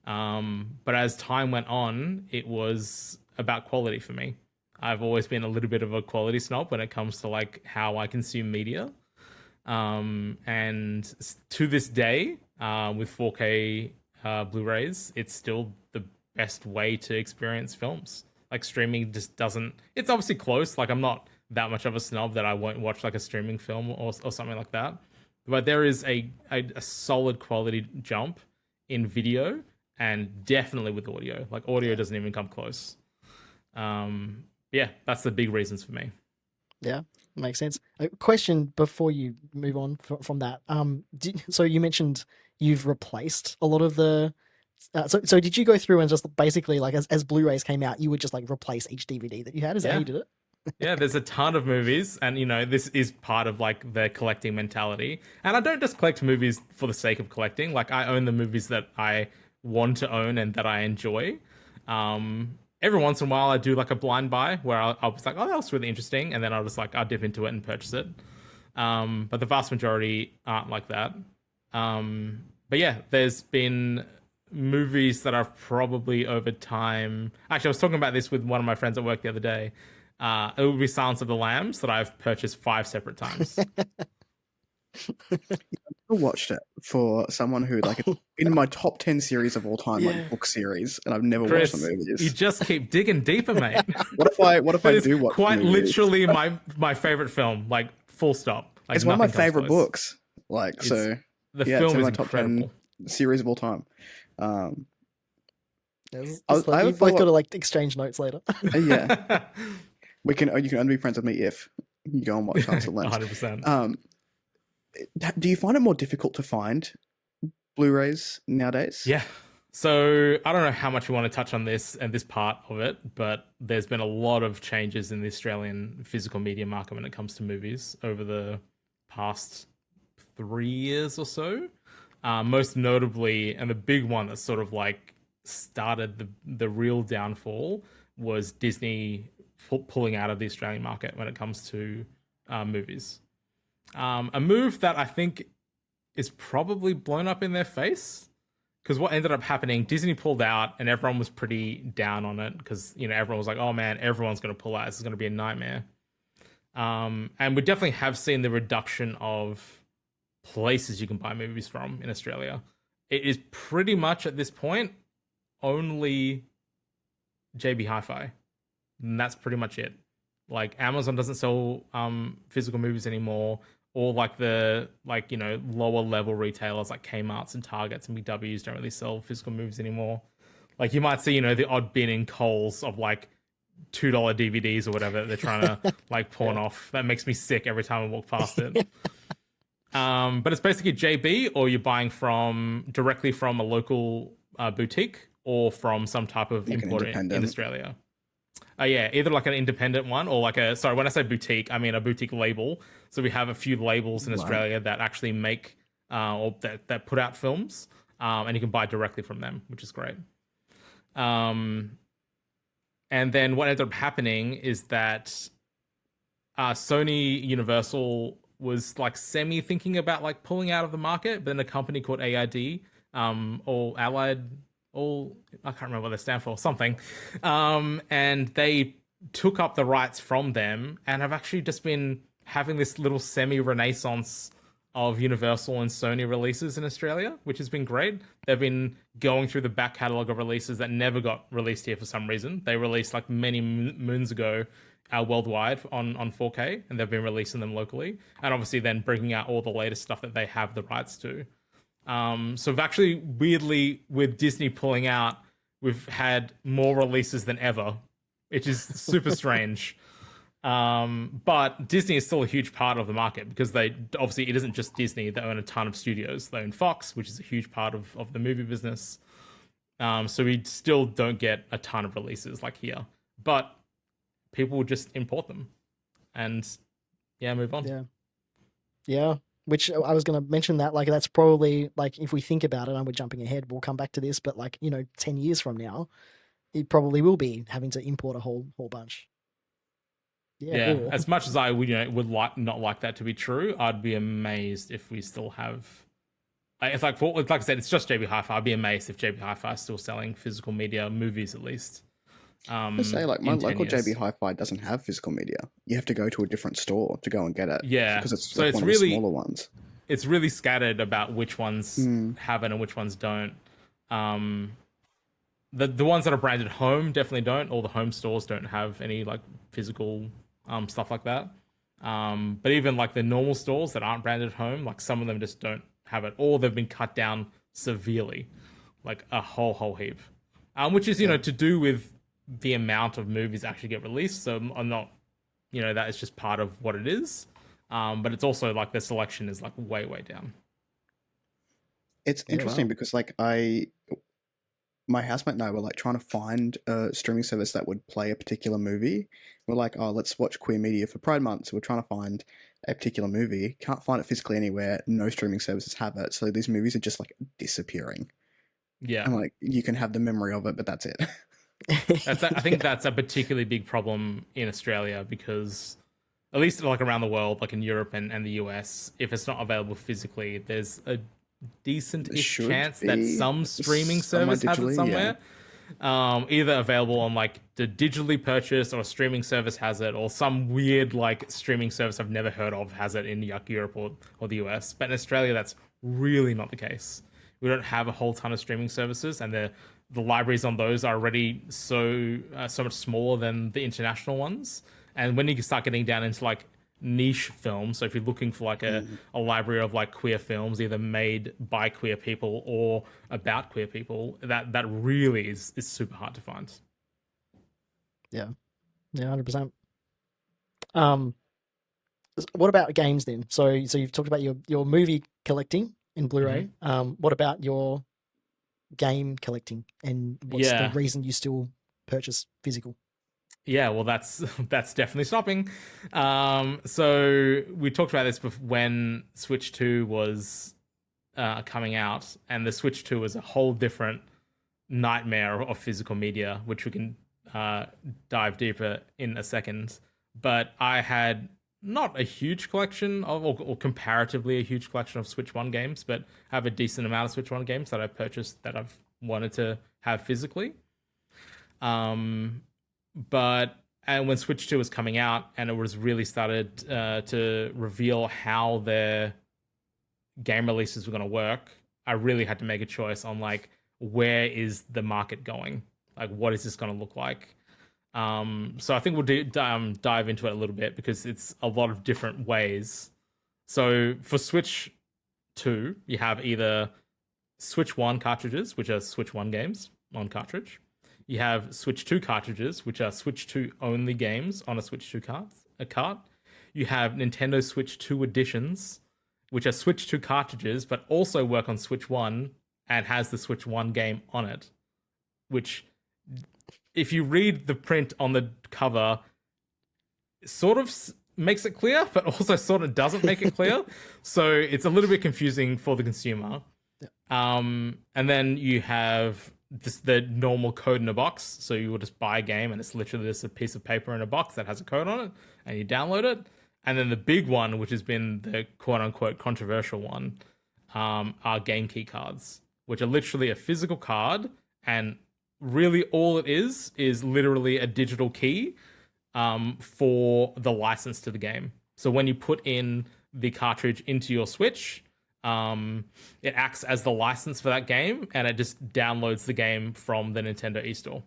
But as time went on, it was about quality for me. I've always been a little bit of a quality snob when it comes to like how I consume media. And to this day, with 4K Blu-rays, it's still the best way to experience films. Like streaming just doesn't, it's obviously close. Like I'm not that much of a snob that I won't watch like a streaming film or something like that. But there is a solid quality jump in video and definitely with audio. Like audio doesn't even come close. Yeah, that's the big reasons for me. Yeah, makes sense. A question before you move on from that. So you mentioned you've replaced a lot of the. So did you go through and just basically like as Blu-rays came out, you would just like replace each DVD that you had? Is that how you did it? Yeah, there's a ton of movies, and this is part of like the collecting mentality. And I don't just collect movies for the sake of collecting. Like I own the movies that I want to own and that I enjoy. Every once in a while, I do like a blind buy where I'll be like, oh, that was really interesting, and then I'll dip into it and purchase it. But the vast majority aren't like that. But yeah, there's been movies that I've probably over time. Actually, I was talking about this with one of my friends at work the other day. It would be Silence of the Lambs that I've purchased 5 separate times. I watched it for someone who like in my top 10 series of all time, like book series, and I've never Chris, watched the movies. You just keep digging deeper, mate. What if I do watch quite movies? literally my favorite film, like full stop. Like, it's one of my favorite books. Like it's, so the film is top incredible. 10 series of all time. You've both got to like exchange notes later. Yeah. You can only be friends with me if you go and watch Silence of the Lambs. 100%. Do you find it more difficult to find Blu-rays nowadays? Yeah. So I don't know how much we want to touch on this and this part of it, but there's been a lot of changes in the Australian physical media market when it comes to movies over the past 3 years or so. Most notably, and the big one that sort of like started the real downfall was Disney pulling out of the Australian market when it comes to movies. A move that I think is probably blown up in their face, because what ended up happening, Disney pulled out and everyone was pretty down on it because everyone was like, oh man, everyone's going to pull out, this is going to be a nightmare. And we definitely have seen the reduction of places you can buy movies from in Australia. It is pretty much at this point only JB Hi-Fi, and that's pretty much it. Like Amazon doesn't sell physical movies anymore, or like the lower level retailers like Kmart's and Targets and BWs don't really sell physical movies anymore. Like you might see the odd bin in Coles of like $2 DVDs or whatever that they're trying to like pawn off. That makes me sick every time I walk past it. But it's basically JB, or you're buying directly from a local boutique, or from some type of Like an importer in independent. Australia. Yeah, either like an independent one or like a, sorry, when I say boutique, I mean a boutique label. So we have a few labels in Right. Australia that actually make or that put out films, and you can buy directly from them, which is great. Um, and then what ended up happening is that Sony Universal was like semi thinking about like pulling out of the market, but then a company called AID, all Allied, all I can't remember what they stand for, something, and they took up the rights from them and have actually just been having this little semi renaissance of Universal and Sony releases in Australia, which has been great. They've been going through the back catalog of releases that never got released here for some reason. They released like many moons ago worldwide on 4K, and they've been releasing them locally, and obviously then bringing out all the latest stuff that they have the rights to. So we've actually, weirdly, with Disney pulling out, we've had more releases than ever, which is super strange. But Disney is still a huge part of the market because they obviously, it isn't just Disney. They own a ton of studios. They own Fox, which is a huge part of the movie business. So we still don't get a ton of releases like here, but people will just import them and move on. Yeah. Which I was going to mention that, like, that's probably, like, if we think about it, and we're jumping ahead, we'll come back to this, but like, 10 years from now, it probably will be having to import a whole bunch. Yeah, Or, as much as I would, would not like that to be true, I'd be amazed if we still have. It's like I said, it's just JB Hi-Fi. I'd be amazed if JB Hi-Fi is still selling physical media, movies at least. I say, like, my in 10 local years. JB Hi-Fi doesn't have physical media. You have to go to a different store to go and get it. Yeah, because it's so like it's one of really the smaller ones. It's really scattered about which ones have it and which ones don't. The ones that are branded home definitely don't. All the home stores don't have any like physical stuff like that. But even like the normal stores that aren't branded home, like some of them just don't have it, or they've been cut down severely, like a whole heap. Which is to do with the amount of movies that actually get released. So I'm not, that is just part of what it is. But it's also like the selection is like way down. It's interesting because like my housemate and I were like trying to find a streaming service that would play a particular movie. We're like, oh, let's watch queer media for Pride Month. So we're trying to find a particular movie. Can't find it physically anywhere. No streaming services have it. So these movies are just like disappearing. Yeah. And like you can have the memory of it, but that's it. I think that's a particularly big problem in Australia because at least like around the world, like in Europe and the US, if it's not available physically, there's a decent-ish chance that some streaming service has it somewhere. Yeah. Either available on like the digitally purchased, or a streaming service has it, or some weird like streaming service I've never heard of has it in Europe or the US. But in Australia, that's really not the case. We don't have a whole ton of streaming services, and the libraries on those are already so much smaller than the international ones. And when you start getting down into like niche films, so if you're looking for like a library of like queer films, either made by queer people or about queer people, that really is super hard to find. Yeah, 100%. What about games then? So you've talked about your movie collecting in Blu-ray. What about your game collecting, and what's the reason you still purchase physical? Yeah, well, that's definitely stopping. So we talked about this when Switch 2 was coming out, and the Switch 2 was a whole different nightmare of physical media, which we can dive deeper in a second. But I had not a huge collection of, or comparatively a huge collection of Switch 1 games, but have a decent amount of Switch 1 games that I've purchased that I've wanted to have physically. But when Switch 2 was coming out and it was really started to reveal how their game releases were going to work, I really had to make a choice on like, where is the market going? Like, what is this going to look like? So I think we'll dive into it a little bit because it's a lot of different ways. So for Switch 2, you have either Switch 1 cartridges, which are Switch 1 games on cartridge. You have Switch 2 cartridges, which are Switch 2 only games on a Switch 2 cart. You have Nintendo Switch 2 editions, which are Switch 2 cartridges, but also work on Switch 1 and has the Switch 1 game on it. which, if you read the print on the cover, sort of makes it clear, but also sort of doesn't make it clear. So it's a little bit confusing for the consumer. And then you have the normal code in a box. So you will just buy a game and it's literally just a piece of paper in a box that has a code on it, and you download it. And then the big one, which has been the quote unquote controversial one, are game key cards, which are literally a physical card, and really all it is literally a digital key for the license to the game. So when you put in the cartridge into your Switch, it acts as the license for that game, and it just downloads the game from the Nintendo eStore.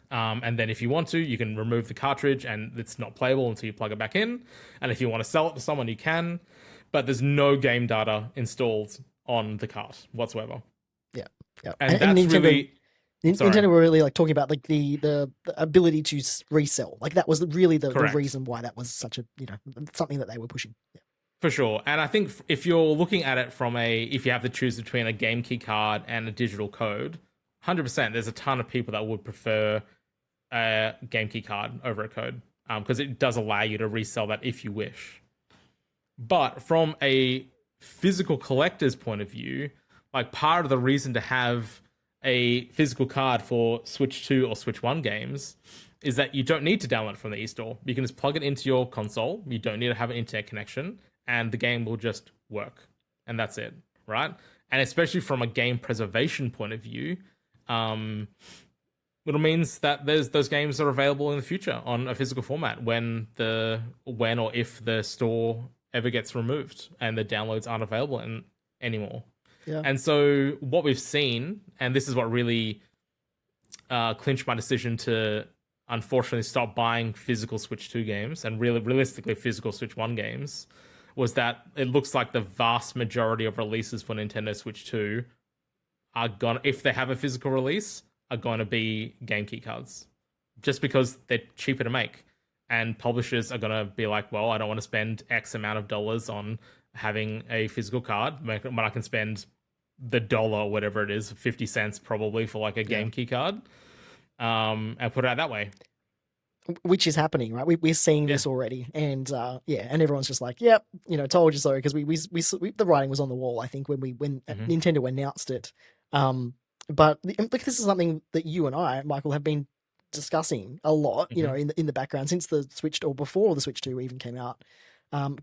And then if you want to, you can remove the cartridge and it's not playable until you plug it back in. And if you want to sell it to someone, you can. But there's no game data installed on the cart whatsoever. Yeah. And that's Nintendo, really... Nintendo were really like talking about like the ability to resell. Like that was really the reason why that was such a, something that they were pushing. Yeah. For sure. And I think if you're looking at it from if you have to choose between a game key card and a digital code, 100%, there's a ton of people that would prefer a game key card over a code, because it does allow you to resell that if you wish. But from a physical collector's point of view, like part of the reason to have a physical card for Switch 2 or Switch 1 games is that you don't need to download it from the eStore. You can just plug it into your console. You don't need to have an internet connection, and the game will just work. And that's it, right? And especially from a game preservation point of view, it means that those games are available in the future on a physical format when or if the store ever gets removed and the downloads aren't available anymore. Yeah. And so what we've seen, and this is what really clinched my decision to unfortunately stop buying physical Switch 2 games and realistically physical Switch 1 games, was that it looks like the vast majority of releases for Nintendo Switch 2 are gonna, if they have a physical release, are going to be game key cards, just because they're cheaper to make. And publishers are going to be like, well, I don't want to spend X amount of dollars on having a physical card, but I can spend the dollar or whatever it is, 50 cents probably for like a game key card, and put it out that way. Which is happening, right? We're seeing this already, and and everyone's just like, "Yep, told you so," because we the writing was on the wall. I think when Nintendo announced it, but like this is something that you and I, Michael, have been discussing a lot, in the background since the Switch, or before the Switch 2 even came out.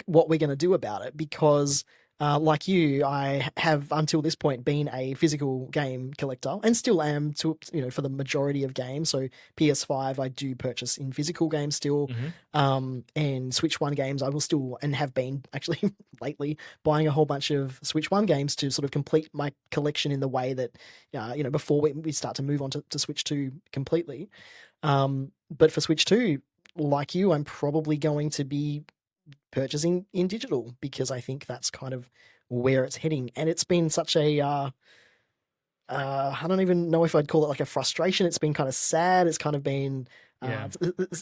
What we're going to do about it, because like you, I have until this point been a physical game collector, and still am for the majority of games. So PS5 I do purchase in physical games still, and Switch 1 games I will still, and have been actually lately buying a whole bunch of Switch 1 games to sort of complete my collection in the way that before we start to move on to Switch 2 completely. But for Switch 2, like you, I'm probably going to be purchasing in digital, because I think that's kind of where it's heading. And it's been such a I don't even know if I'd call it like a frustration. It's been kind of sad. It's kind of been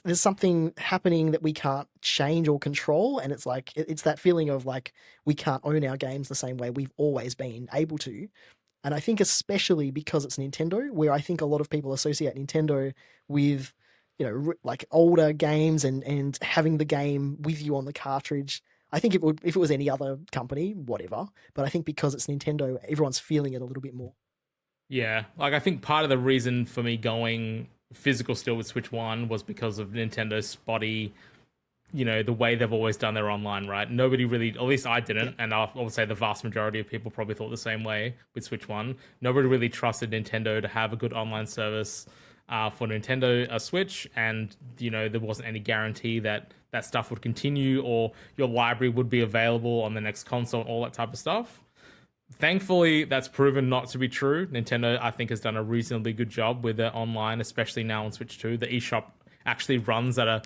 there's something happening that we can't change or control, and it's like it's that feeling of like we can't own our games the same way we've always been able to. And I think especially because it's Nintendo, where I think a lot of people associate Nintendo with like older games and having the game with you on the cartridge. I think if it was any other company, whatever, but I think because it's Nintendo, everyone's feeling it a little bit more. Yeah, like I think part of the reason for me going physical still with Switch 1 was because of Nintendo's spotty, the way they've always done their online, right? Nobody really, at least I didn't, and I would say the vast majority of people probably thought the same way with Switch 1. Nobody really trusted Nintendo to have a good online service for Nintendo Switch, and there wasn't any guarantee that stuff would continue or your library would be available on the next console and all that type of stuff. Thankfully, that's proven not to be true. Nintendo, I think, has done a reasonably good job with their online, especially now on Switch 2. The eShop actually runs at a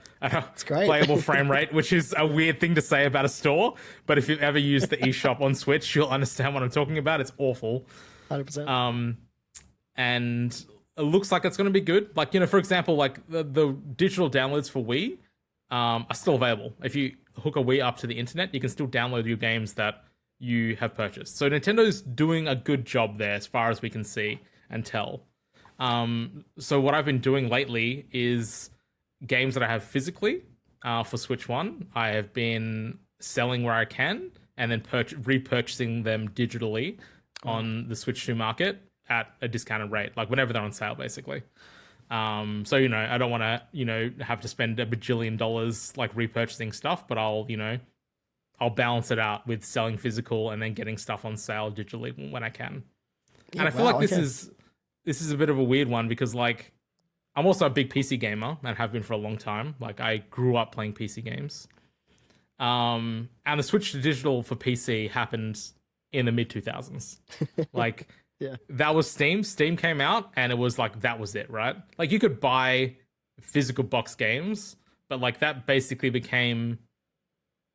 playable frame rate, which is a weird thing to say about a store. But if you've ever used the eShop on Switch, you'll understand what I'm talking about. It's awful. 100%. And it looks like it's going to be good. Like, for example, like the digital downloads for Wii are still available. If you hook a Wii up to the internet, you can still download your games that you have purchased. So Nintendo's doing a good job there as far as we can see and tell. So what I've been doing lately is games that I have physically for Switch One. I have been selling where I can, and then repurchasing them digitally Oh, on the Switch Two market at a discounted rate, like whenever they're on sale, basically. So I don't want to have to spend a bajillion dollars like repurchasing stuff, but I'll balance it out with selling physical and then getting stuff on sale digitally when I can. yeah. And I feel like Wow. this Okay. is this is a bit of a weird one because like I'm also a big PC gamer and have been for a long time. Like I grew up playing PC games. And the switch to digital for PC happened in the mid 2000s. Like Yeah. that was Steam. Steam came out and it was like that was it, right? Like you could buy physical box games, but like that basically became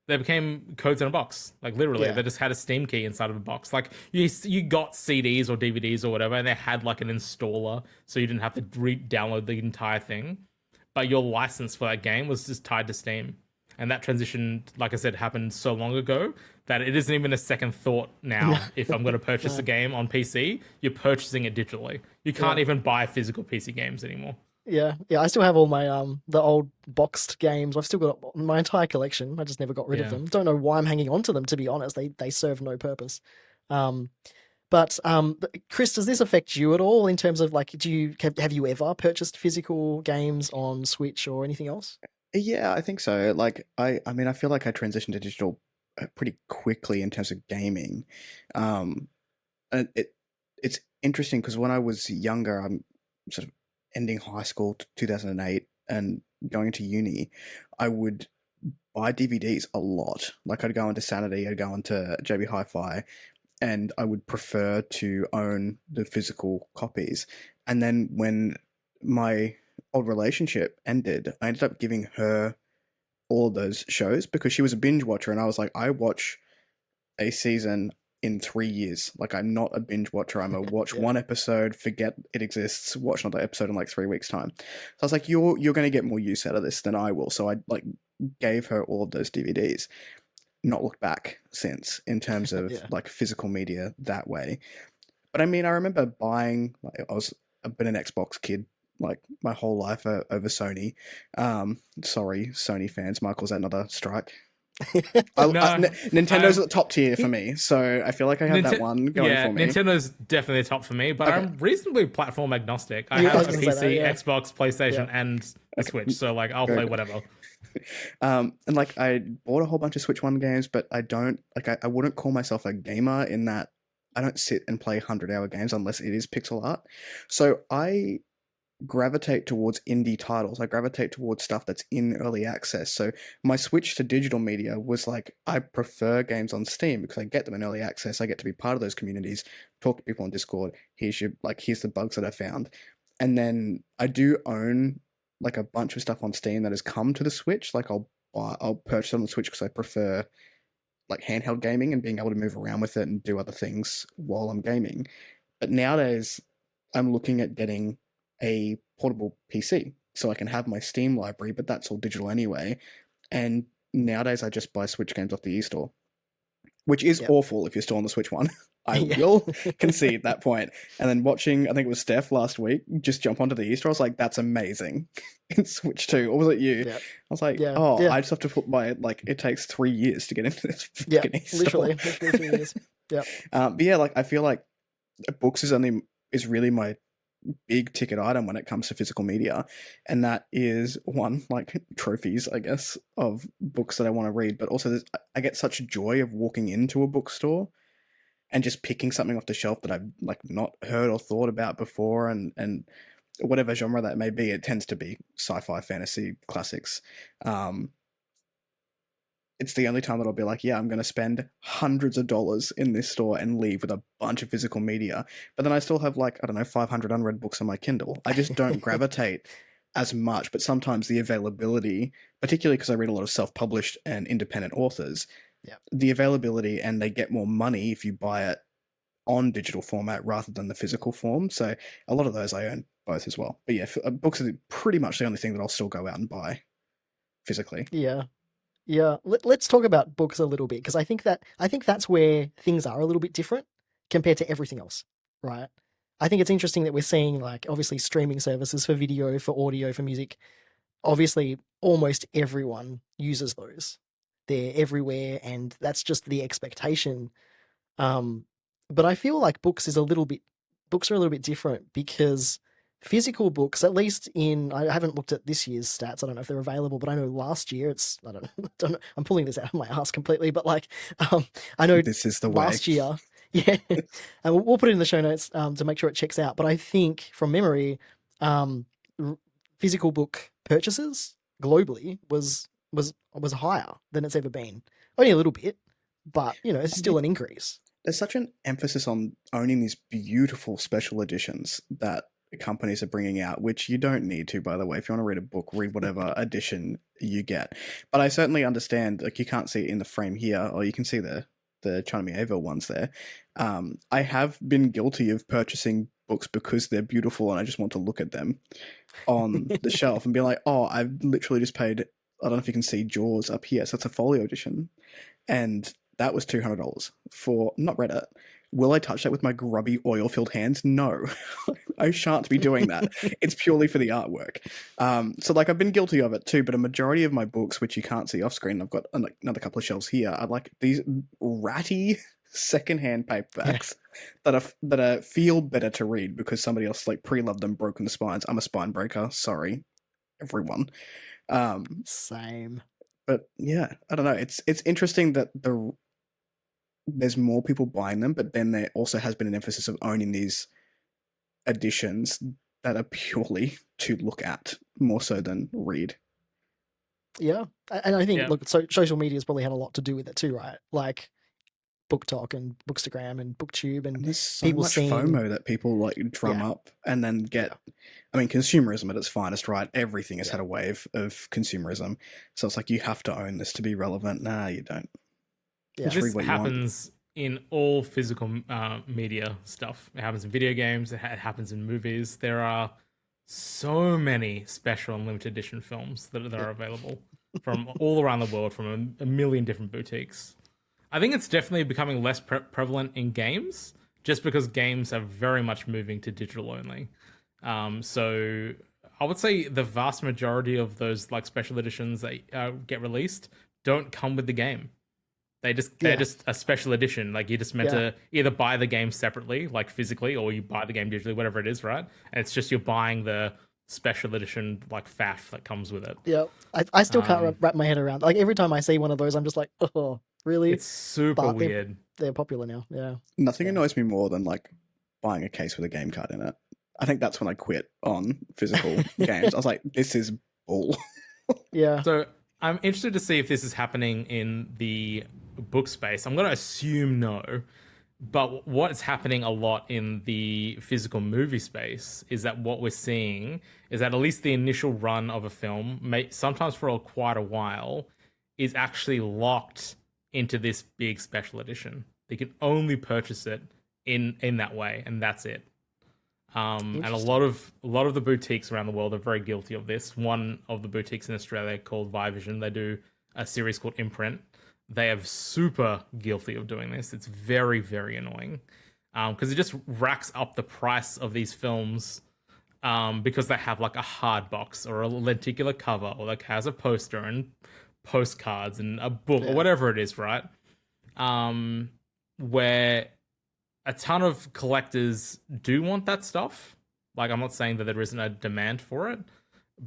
they became codes in a box. Like literally, Yeah. they just had a Steam key inside of a box. Like you got CDs or DVDs or whatever, and they had like an installer, so you didn't have to re-download the entire thing. But your license for that game was just tied to Steam, and that transition, like I said, happened so long ago that it isn't even a second thought No. now. If I'm going to purchase a No. game on PC, you're purchasing it digitally. You can't Yeah. even buy physical PC games anymore. Yeah. Yeah. I still have all my the old boxed games. I've still got my entire collection. I just never got rid of Yeah. them. Don't know why I'm hanging on to them. To be honest, they serve no purpose. Um, but Chris, does this affect you at all in terms of like, have you ever purchased physical games on Switch or anything else? Yeah, I think so. Like, I mean, I feel like I transitioned to digital pretty quickly in terms of gaming. Um, and it's interesting because when I was younger, I'm sort of ending high school, 2008, and going to uni, I would buy DVDs a lot. Like, I'd go into Sanity, I'd go into JB Hi-Fi, and I would prefer to own the physical copies. And then when my old relationship ended, I ended up giving her all of those shows because she was a binge watcher, and I was like, I watch a season in 3 years. Like, I'm not a binge watcher. I'm a watch Yeah. one episode, forget it exists, watch another episode in like 3 weeks time. So I was like, you're going to get more use out of this than I will. So I like gave her all of those DVDs. Not looked back since in terms of Yeah. like physical media that way. But I mean, I remember buying. Like, I've been an Xbox kid like my whole life over Sony. Sorry, Sony fans. Michael's at another strike. No, Nintendo's I'm at the top tier for me, so I feel like I have that one going Yeah, for me. Nintendo's definitely the top for me, but Okay, I'm reasonably platform agnostic. I Yeah, I have was a gonna say that. PC, Yeah. Xbox, PlayStation, Yeah. and a okay, Switch, so like I'll very play good. whatever. And like I bought a whole bunch of Switch One games, but I don't like I wouldn't call myself a gamer in that I don't sit and play 100-hour games unless it is pixel art. So I gravitate towards indie titles. I gravitate towards stuff that's in early access. So my switch to digital media was like I prefer games on Steam because I get them in early access. I get to be part of those communities, talk to people on Discord. Here's the bugs that I found. And then I do own like a bunch of stuff on Steam that has come to the Switch. Like I'll purchase it on the Switch because I prefer like handheld gaming and being able to move around with it and do other things while I'm gaming. But nowadays, I'm looking at getting a portable PC so I can have my Steam library, but that's all digital anyway. And nowadays, I just buy Switch games off the eStore, which is Yep. awful if you're still on the Switch one. I Yeah. will concede that point. And then watching, I think it was Steph last week, just jump onto the eStore. I was like, that's amazing. In Switch 2. Or was it you? Yeah. I was like, Yeah. oh, Yeah. I just have to put my, like, it takes 3 years to get into this Yeah. fucking eStore. Literally 3 years. Yeah. But yeah, like, I feel like books is really my big ticket item when it comes to physical media, and that is one, like, trophies, I guess, of books that I want to read, but also I get such joy of walking into a bookstore and just picking something off the shelf that I've like not heard or thought about before, and whatever genre that may be. It tends to be sci-fi, fantasy, classics. um it's the only time that I'll be like, yeah, I'm going to spend hundreds of dollars in this store and leave with a bunch of physical media. But then I still have like, I don't know, 500 unread books on my Kindle. I just don't gravitate as much. But sometimes the availability, particularly because I read a lot of self-published and independent authors, Yeah. the availability, and they get more money if you buy it on digital format rather than the physical form. So a lot of those I own both as well. But yeah, books are pretty much the only thing that I'll still go out and buy physically. Yeah. Yeah. Let's talk about books a little bit because I think that's where things are a little bit different compared to everything else, right? I think it's interesting that we're seeing, like, obviously streaming services for video, for audio, for music. Obviously, almost everyone uses those. They're everywhere, and that's just the expectation. Um, but I feel like books are a little bit different because physical books, at least I haven't looked at this year's stats. I don't know if they're available, but I know last year I don't know, don't know, I'm pulling this out of my ass completely, but like, um, I know This is the way. last year, yeah, and we'll put it in the show notes to make sure it checks out. But I think from memory, um, physical book purchases globally was higher than it's ever been. Only a little bit, but it's still an increase. There's such an emphasis on owning these beautiful special editions that companies are bringing out, which you don't need to, by the way. If you want to read a book, read whatever edition you get. But I certainly understand, like, you can't see it in the frame here, or you can see the China Mieville ones there. I have been guilty of purchasing books because they're beautiful and I just want to look at them on the shelf and be like, oh, I've literally just paid, I don't know if you can see Jaws up here, so it's a folio edition. And that was $200 for, not read it. Will I touch that with my grubby oil-filled hands? No, I shan't be doing that. It's purely for the artwork. So like I've been guilty of it too, but a majority of my books, which you can't see off screen, I've got another couple of shelves here, are like these ratty secondhand paperbacks that are feel better to read because somebody else like pre-loved them, broken the spines. I'm a spine breaker. Sorry, everyone. Same. But yeah, I don't know. It's interesting that there's more people buying them, but then there also has been an emphasis of owning these editions that are purely to look at more so than read. Yeah, and I think look, so social media has probably had a lot to do with it too, right? Like BookTok and Bookstagram and BookTube and there's so people much seeing FOMO that people like drum up and then get. I mean, consumerism at its finest, right? Everything has had a wave of consumerism, so it's like you have to own this to be relevant. Nah, you don't. Yeah. This happens in all physical media stuff. It happens in video games. It happens in movies. There are so many special and limited edition films that are available from all around the world, from a million different boutiques. I think it's definitely becoming less prevalent in games, just because games are very much moving to digital only. So I would say the vast majority of those like special editions that get released don't come with the game. They're just a special edition. Like you're just meant to either buy the game separately, like physically, or you buy the game digitally, whatever it is, right? And it's just you're buying the special edition like faff that comes with it. Yeah, I still can't wrap my head around. Like every time I see one of those, I'm just like, oh, really? It's super weird. They're popular now. Yeah. Nothing annoys me more than like buying a case with a game card in it. I think that's when I quit on physical games. I was like, this is bull. Yeah. So I'm interested to see if this is happening in the book space. I'm going to assume no, but what's happening a lot in the physical movie space is that what we're seeing is that at least the initial run of a film, sometimes for quite a while, is actually locked into this big special edition. They can only purchase it in that way, and that's it. And a lot of the boutiques around the world are very guilty of this. One of the boutiques in Australia called Vivision, they do a series called Imprint. They are super guilty of doing this. It's very, very annoying because it just racks up the price of these films because they have like a hard box or a lenticular cover or like has a poster and postcards and a book or whatever it is, right? Where a ton of collectors do want that stuff. Like, I'm not saying that there isn't a demand for it,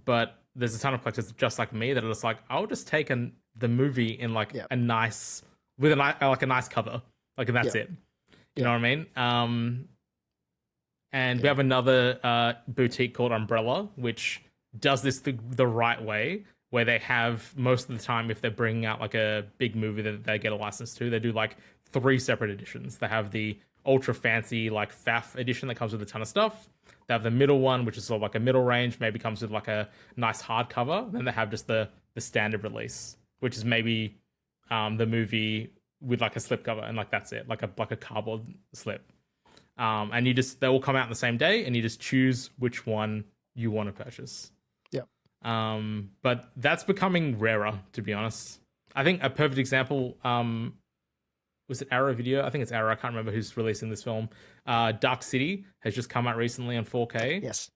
but there's a ton of collectors just like me that are just like, I'll just take the movie in like a nice, with a nice cover, like, and that's it. You know what I mean? And we have another boutique called Umbrella, which does this the right way, where they have, most of the time, if they're bringing out like a big movie that they get a license to, they do like 3 separate editions. They have the ultra fancy like faff edition that comes with a ton of stuff. They have the middle one, which is sort of like a middle range, maybe comes with like a nice hardcover. Then they have just the standard release, which is maybe the movie with like a slipcover, and like that's it, like a cardboard slip. And they all come out on the same day, and you just choose which one you want to purchase. Yeah. But that's becoming rarer, to be honest. I think a perfect example was it Arrow Video? I think it's Arrow. I can't remember who's releasing this film. Dark City has just come out recently on 4K. Yes.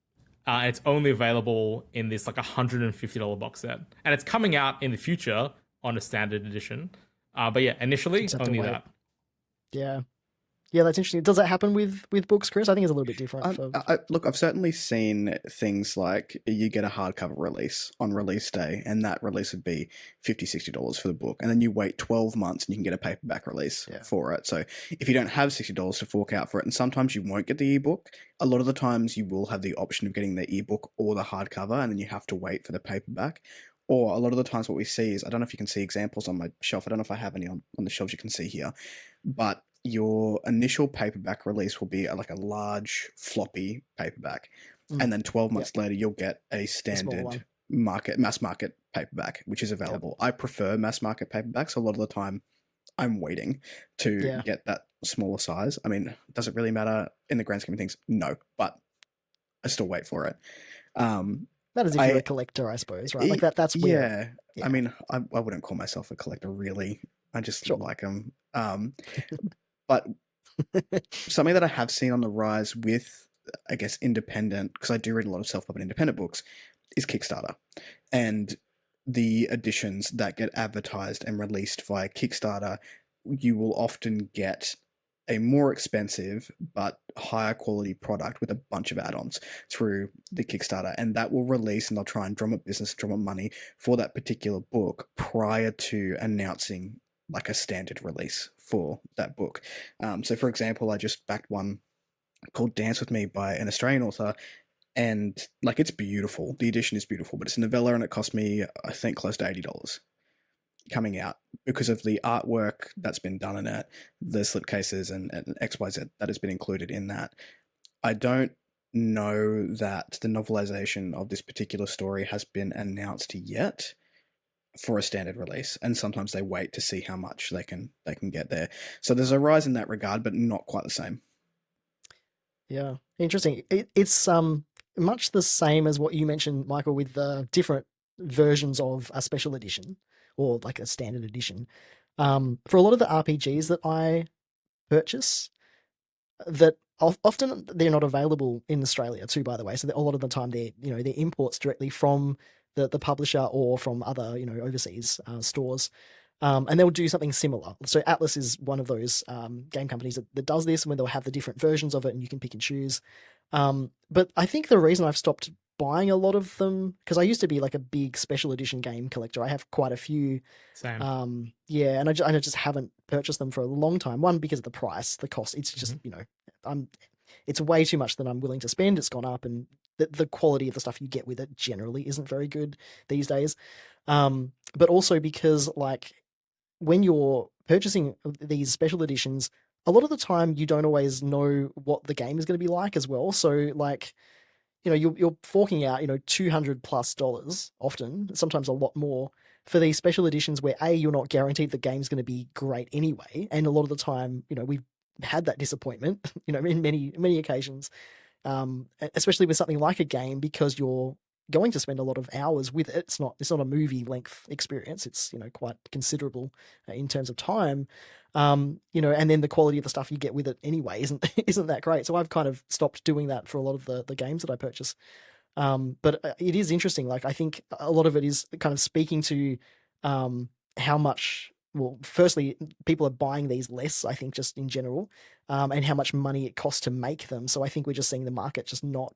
It's only available in this like $150 box set, and it's coming out in the future on a standard edition. But yeah, initially Just have to only wait. that. Yeah. Yeah, that's interesting. Does that happen with books, Chris? I think it's a little bit different. Look, I've certainly seen things like you get a hardcover release on release day, and that release would be $50, $60 for the book. And then you wait 12 months and you can get a paperback release for it. So if you don't have $60 to fork out for it, and sometimes you won't get the ebook, a lot of the times you will have the option of getting the ebook or the hardcover, and then you have to wait for the paperback. Or a lot of the times what we see is, I don't know if you can see examples on my shelf. I don't know if I have any on the shelves you can see here, but your initial paperback release will be like a large floppy paperback, and then 12 months later you'll get a standard mass market paperback, which is available. I prefer mass market paperbacks. A lot of the time I'm waiting to get that smaller size. I mean, does it really matter in the grand scheme of things? No, but I still wait for it. That is if you're a collector, I suppose, right? Like that's where... I mean, I wouldn't call myself a collector, really. I just like them. But something that I have seen on the rise with, I guess, independent, because I do read a lot of self-published independent books, is Kickstarter. And the editions that get advertised and released via Kickstarter, you will often get a more expensive but higher quality product with a bunch of add-ons through the Kickstarter, and that will release, and they'll try and drum up business, drum up money for that particular book prior to announcing like a standard release for that book. So for example, I just backed one called Dance With Me by an Australian author, and like it's beautiful. The edition is beautiful, but it's a novella and it cost me, I think, close to $80 coming out because of the artwork that's been done in it, the slipcases and XYZ that has been included in that. I don't know that the novelization of this particular story has been announced yet for a standard release, and sometimes they wait to see how much they can get there. So there's a rise in that regard, but not quite the same. Yeah, interesting. It's much the same as what you mentioned, Michael, with the different versions of a special edition or like a standard edition. For a lot of the RPGs that I purchase, that often they're not available in Australia too, by the way. So a lot of the time they're imports directly from the publisher or from other overseas stores. And they'll do something similar. So Atlas is one of those game companies that does this, and when they'll have the different versions of it, and you can pick and choose. But I think the reason I've stopped buying a lot of them, because I used to be like a big special edition game collector. I have quite a few. Same. And I just haven't purchased them for a long time. One, because of the price, the cost. It's just it's way too much that I'm willing to spend. It's gone up, and the quality of the stuff you get with it generally isn't very good these days. But also because like when you're purchasing these special editions, a lot of the time you don't always know what the game is going to be like as well. So like, you're forking out, $200+ often, sometimes a lot more for these special editions where you're not guaranteed the game's going to be great anyway. And a lot of the time, we've had that disappointment, in many, many occasions, especially with something like a game, because you're going to spend a lot of hours with it. It's not a movie length experience. It's quite considerable in terms of time. And then the quality of the stuff you get with it anyway isn't that great. So I've kind of stopped doing that for a lot of the games that I purchase. But it is interesting. Like I think a lot of it is kind of speaking to how much. Well, firstly, people are buying these less, I think, just in general, and how much money it costs to make them. So I think we're just seeing the market just not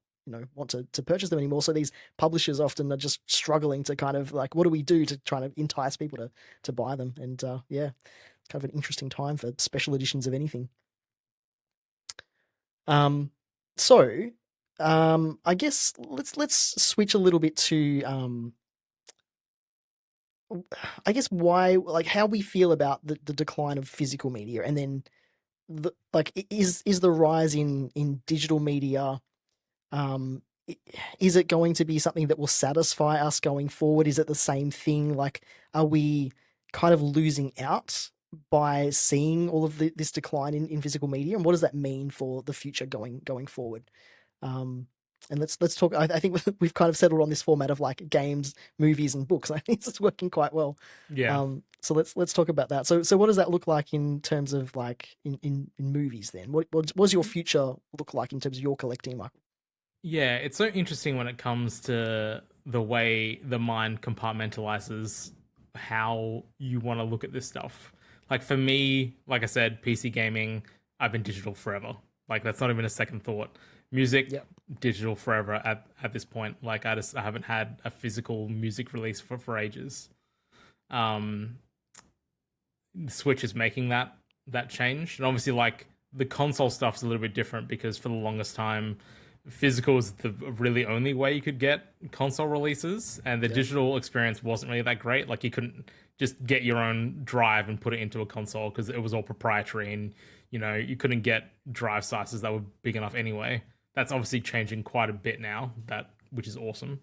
want to purchase them anymore. So these publishers often are just struggling to kind of like, what do we do to try to entice people to buy them? And kind of an interesting time for special editions of anything. So I guess let's switch a little bit to I guess how we feel about the decline of physical media, and then is the rise in digital media. Is it going to be something that will satisfy us going forward? Is it the same thing? Like, are we kind of losing out by seeing all of this decline in physical media? And what does that mean for the future going forward? And let's talk. I think we've kind of settled on this format of like games, movies, and books. I think it's working quite well. Yeah. So let's talk about that. So what does that look like in terms of like in movies then? What does your future look like in terms of your collecting, Michael? Yeah, it's so interesting when it comes to the way the mind compartmentalizes how you want to look at this stuff. Like for me, like I said, PC gaming, I've been digital forever. Like that's not even a second thought. Music, Yeah, digital forever at this point. Like I haven't had a physical music release for ages. Um, Switch is making that change, and obviously like the console stuff's a little bit different because for the longest time, physical is the really only way you could get console releases, and the yeah, digital experience wasn't really that great. Like you couldn't just get your own drive and put it into a console because it was all proprietary, and you couldn't get drive sizes that were big enough anyway. That's obviously changing quite a bit now, which is awesome.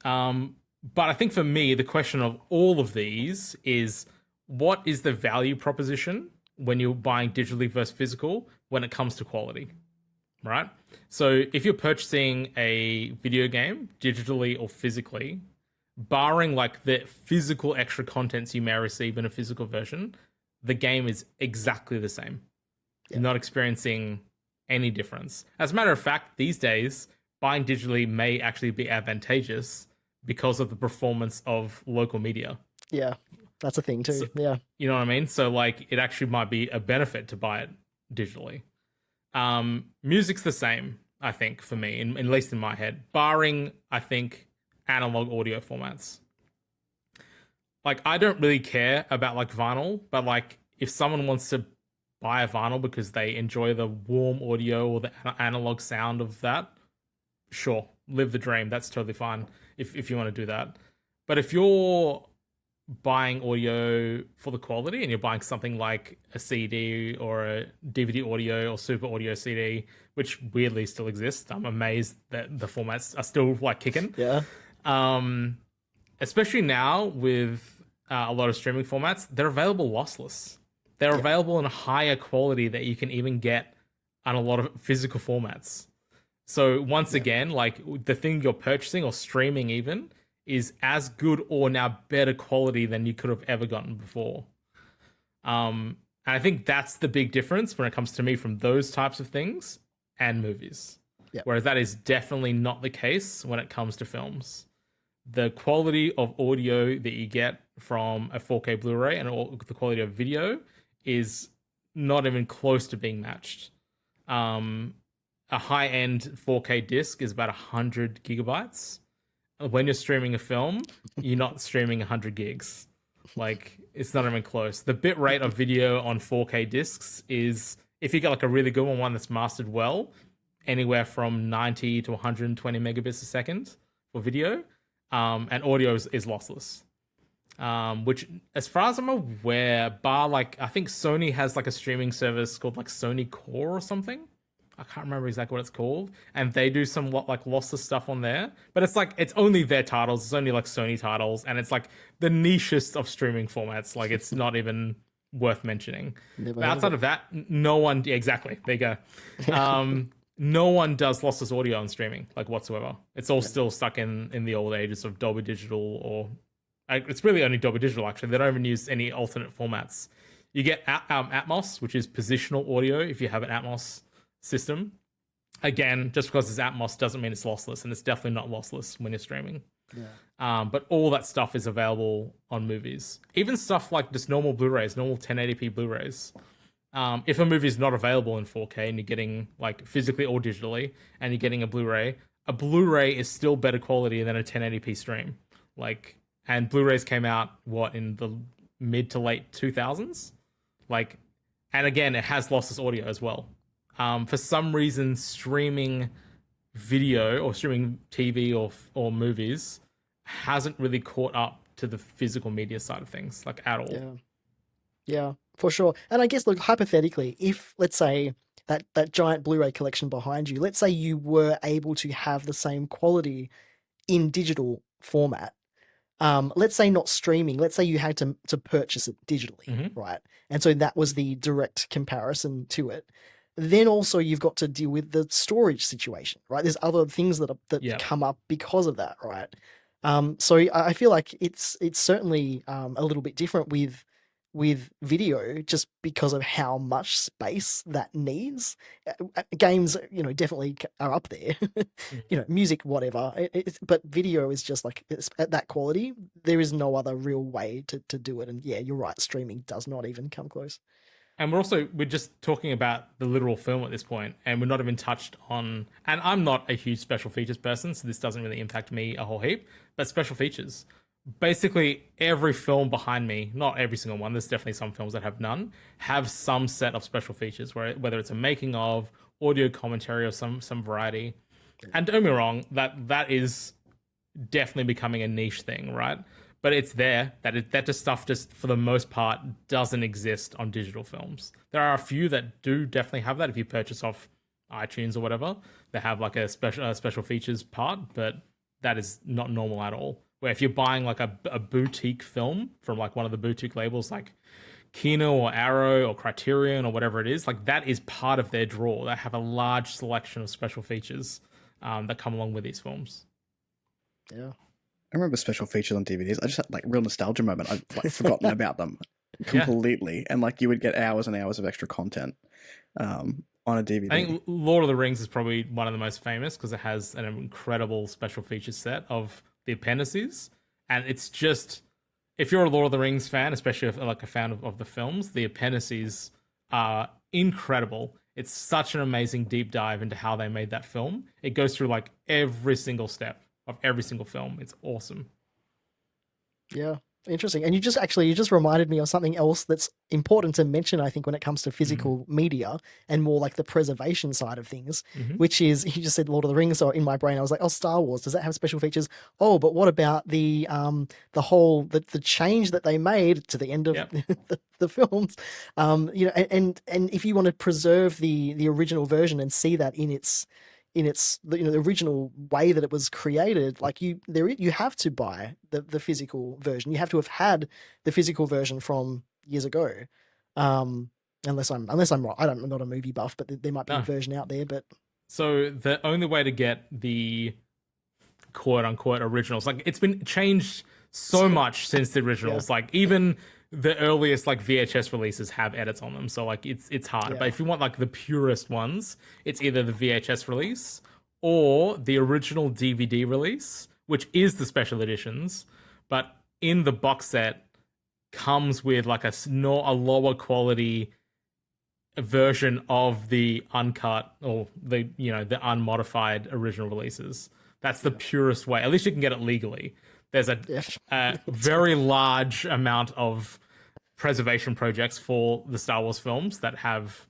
But I think for me, the question of all of these is what is the value proposition when you're buying digitally versus physical when it comes to quality, right? So if you're purchasing a video game digitally or physically, barring like the physical extra contents you may receive in a physical version, the game is exactly the same. yeah, You're not experiencing any difference. As a matter of fact, these days, buying digitally may actually be advantageous because of the performance of local media. yeah. That's a thing So, too. Yeah, you know what I mean? So like it actually might be a benefit to buy it digitally. Music's the same, I think, for me, at least in my head, barring I think analog audio formats. Like I don't really care about like vinyl, but like if someone wants to buy a vinyl because they enjoy the warm audio or the analog sound of that, sure, live the dream. That's totally fine if you want to do that. But if you're buying audio for the quality and you're buying something like a CD or a DVD audio or super audio CD, which weirdly still exists, I'm amazed that the formats are still like kicking. yeah, Um, Especially now with a lot of streaming formats, they're available lossless. They're yeah, available in a higher quality that you can even get on a lot of physical formats. So once yeah, again, like the thing you're purchasing or streaming even is as good or now better quality than you could have ever gotten before. And I think that's the big difference when it comes to me from those types of things and movies. yeah, Whereas that is definitely not the case when it comes to films. The quality of audio that you get from a 4K Blu-ray and the quality of video is not even close to being matched. Um, a high-end 4K disc is about 100 gigabytes. When you're streaming a film, you're not streaming 100 gigs. Like, it's not even close. The bit rate of video on 4K discs is, if you get like a really good one that's mastered well, anywhere from 90 to 120 megabits a second for video. And audio is lossless. Which, as far as I'm aware, bar like I think Sony has like a streaming service called like Sony Core or something. I can't remember exactly what it's called, and they do some like lossless stuff on there. But it's like it's only their titles. It's only like Sony titles, and it's like the nichest of streaming formats. Like it's not even worth mentioning. never But heard of outside it. of that, no one exactly. There you go. No one does lossless audio on streaming like whatsoever. It's all still stuck in the old ages of Dolby Digital, or it's really only Dolby Digital actually. They don't even use any alternate formats. You get Atmos, which is positional audio if you have an Atmos system. Again, just because it's Atmos doesn't mean it's lossless, and it's definitely not lossless when you're streaming. Yeah, But all that stuff is available on movies. Even stuff like just normal Blu-rays, normal 1080p Blu-rays. If a movie is not available in 4K and you're getting like physically or digitally, and you're getting a Blu-ray is still better quality than a 1080p stream. Like, and Blu-rays came out in the mid to late 2000s. Like, and again, it has lossless audio as well. For some reason, streaming video or streaming TV or movies hasn't really caught up to the physical media side of things, like at all. yeah, yeah, for sure. And I guess, look, hypothetically, if let's say that giant Blu-ray collection behind you, let's say you were able to have the same quality in digital format. Let's say not streaming. Let's say you had to purchase it digitally, Mm-hmm. right? And so that was the direct comparison to it. then also you've got to deal with the storage situation, right? There's other things that Yeah. come up because of that, right? So I feel like it's certainly a little bit different with video just because of how much space that needs. Games, definitely are up there. Music, whatever. But video is just like it's at that quality. There is no other real way to do it. And yeah, you're right. Streaming does not even come close. And we're just talking about the literal film at this point, and we're not even touched on. And I'm not a huge special features person, so this doesn't really impact me a whole heap. But special features, basically every film behind me, not every single one. There's definitely some films that have none, have some set of special features, whether it's a making of, audio commentary, or some variety. And don't get me wrong, that is definitely becoming a niche thing, right? But it's there. That just stuff just for the most part doesn't exist on digital films. There are a few that do definitely have that if you purchase off iTunes or whatever. They have like a special features part, but that is not normal at all. Where if you're buying like a boutique film from like one of the boutique labels like Kino or Arrow or Criterion or whatever it is, like that is part of their draw. They have a large selection of special features that come along with these films. Yeah. I remember special features on DVDs. I just had like real nostalgia moment. I've like forgotten about them completely, and like you would get hours and hours of extra content on a DVD. I think Lord of the Rings is probably one of the most famous because it has an incredible special features set of the appendices, and it's just if you're a Lord of the Rings fan, especially if, like a fan of the films, the appendices are incredible. It's such an amazing deep dive into how they made that film. It goes through like every single step of every single film. It's awesome. Yeah, interesting. And you just reminded me of something else that's important to mention, I think, when it comes to physical media and more like the preservation side of things, which is you just said Lord of the Rings, so in my brain I was like, oh, Star Wars, does that have special features? Oh, but what about the whole the change that they made to the end of the films? And if you want to preserve the original version and see that in its the original way that it was created, like you have to buy the physical version. You have to have had the physical version from years ago. Unless I'm wrong. I'm not a movie buff, but there might be a version out there. But so the only way to get the quote unquote originals, like it's been changed so much since the originals. Like even the earliest like VHS releases have edits on them, so like it's hard. But if you want like the purest ones, it's either the VHS release or the original DVD release, which is the special editions, but in the box set comes with like a lower quality version of the uncut or the unmodified original releases. That's the purest way. At least you can get it legally. There's a very large amount of preservation projects for the Star Wars films that have,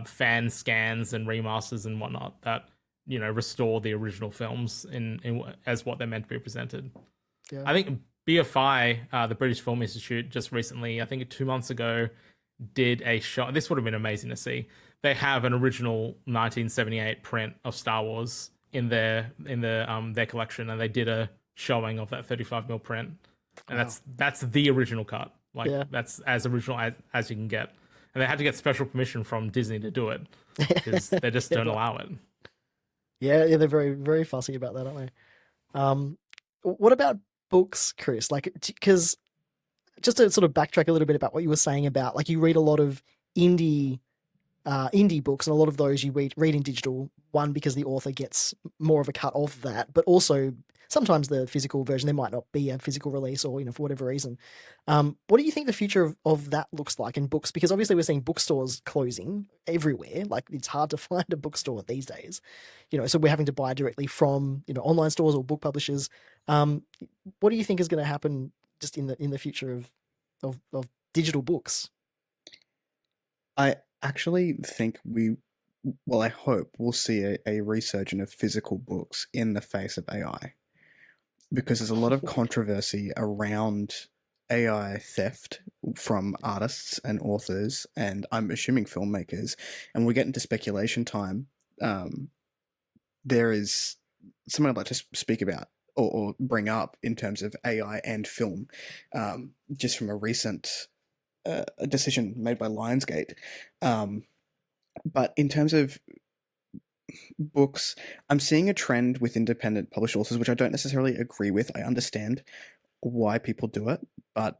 fan scans and remasters and whatnot that, restore the original films in as what they're meant to be presented. Yeah. I think BFI, the British Film Institute, just recently, I think 2 months ago, did a show. This would have been amazing to see. They have an original 1978 print of Star Wars in their collection, and they did a showing of that 35mm print, and that's the original cut. That's as original as you can get. And they had to get special permission from Disney to do it because they just don't allow it. Yeah, they're very, very fussy about that, aren't they? What about books, Kris? Like, because just to sort of backtrack a little bit about what you were saying about, like, you read a lot of indie books, and a lot of those you read in digital, one, because the author gets more of a cut of that, but also sometimes the physical version, there might not be a physical release or, for whatever reason. What do you think the future of that looks like in books? Because obviously we're seeing bookstores closing everywhere. Like, it's hard to find a bookstore these days, so we're having to buy directly from, online stores or book publishers. What do you think is going to happen just in the future of digital books? I actually think I hope we'll see a resurgence of physical books in the face of AI, because there's a lot of controversy around AI theft from artists and authors, and I'm assuming filmmakers, and we get into speculation time. There is something I'd like to speak about or bring up in terms of AI and film, just from a recent a decision made by Lionsgate. But in terms of books, I'm seeing a trend with independent published authors, which I don't necessarily agree with. I understand why people do it, but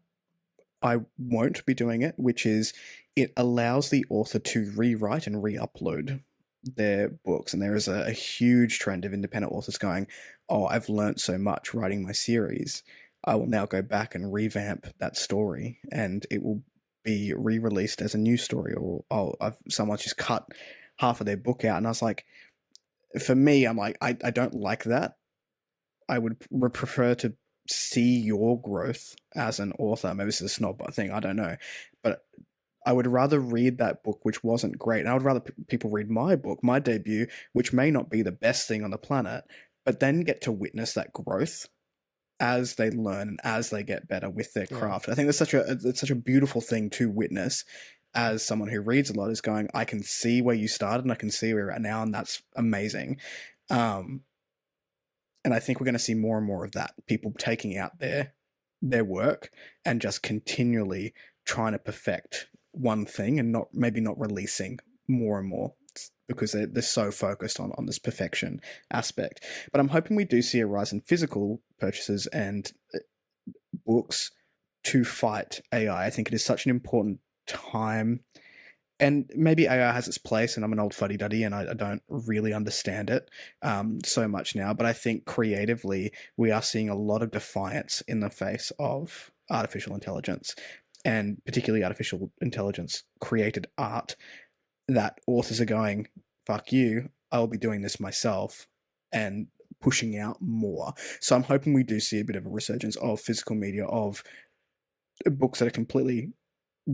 I won't be doing it, which is it allows the author to rewrite and re-upload their books. And there is a huge trend of independent authors going, oh, I've learnt so much writing my series. I will now go back and revamp that story and it will be re-released as a new story, or someone's just cut half of their book out. And I was like, for me, I'm like, I don't like that. I would prefer to see your growth as an author. Maybe this is a snob thing, I don't know. But I would rather read that book, which wasn't great. And I would rather people read my book, my debut, which may not be the best thing on the planet, but then get to witness that growth as they learn and as they get better with their craft. I think that's such a beautiful thing to witness as someone who reads a lot, is going, I can see where you started and I can see where you're at now, and that's amazing. And I think we're going to see more and more of that. People taking out their work and just continually trying to perfect one thing and not releasing more and more, because they're so focused on this perfection aspect. But I'm hoping we do see a rise in physical purchases and books to fight AI. I think it is such an important time. And maybe AI has its place, and I'm an old fuddy-duddy, and I don't really understand it so much now. But I think creatively, we are seeing a lot of defiance in the face of artificial intelligence, and particularly artificial intelligence created art, that authors are going, fuck you, I'll be doing this myself, and pushing out more. So I'm hoping we do see a bit of a resurgence of physical media, of books that are completely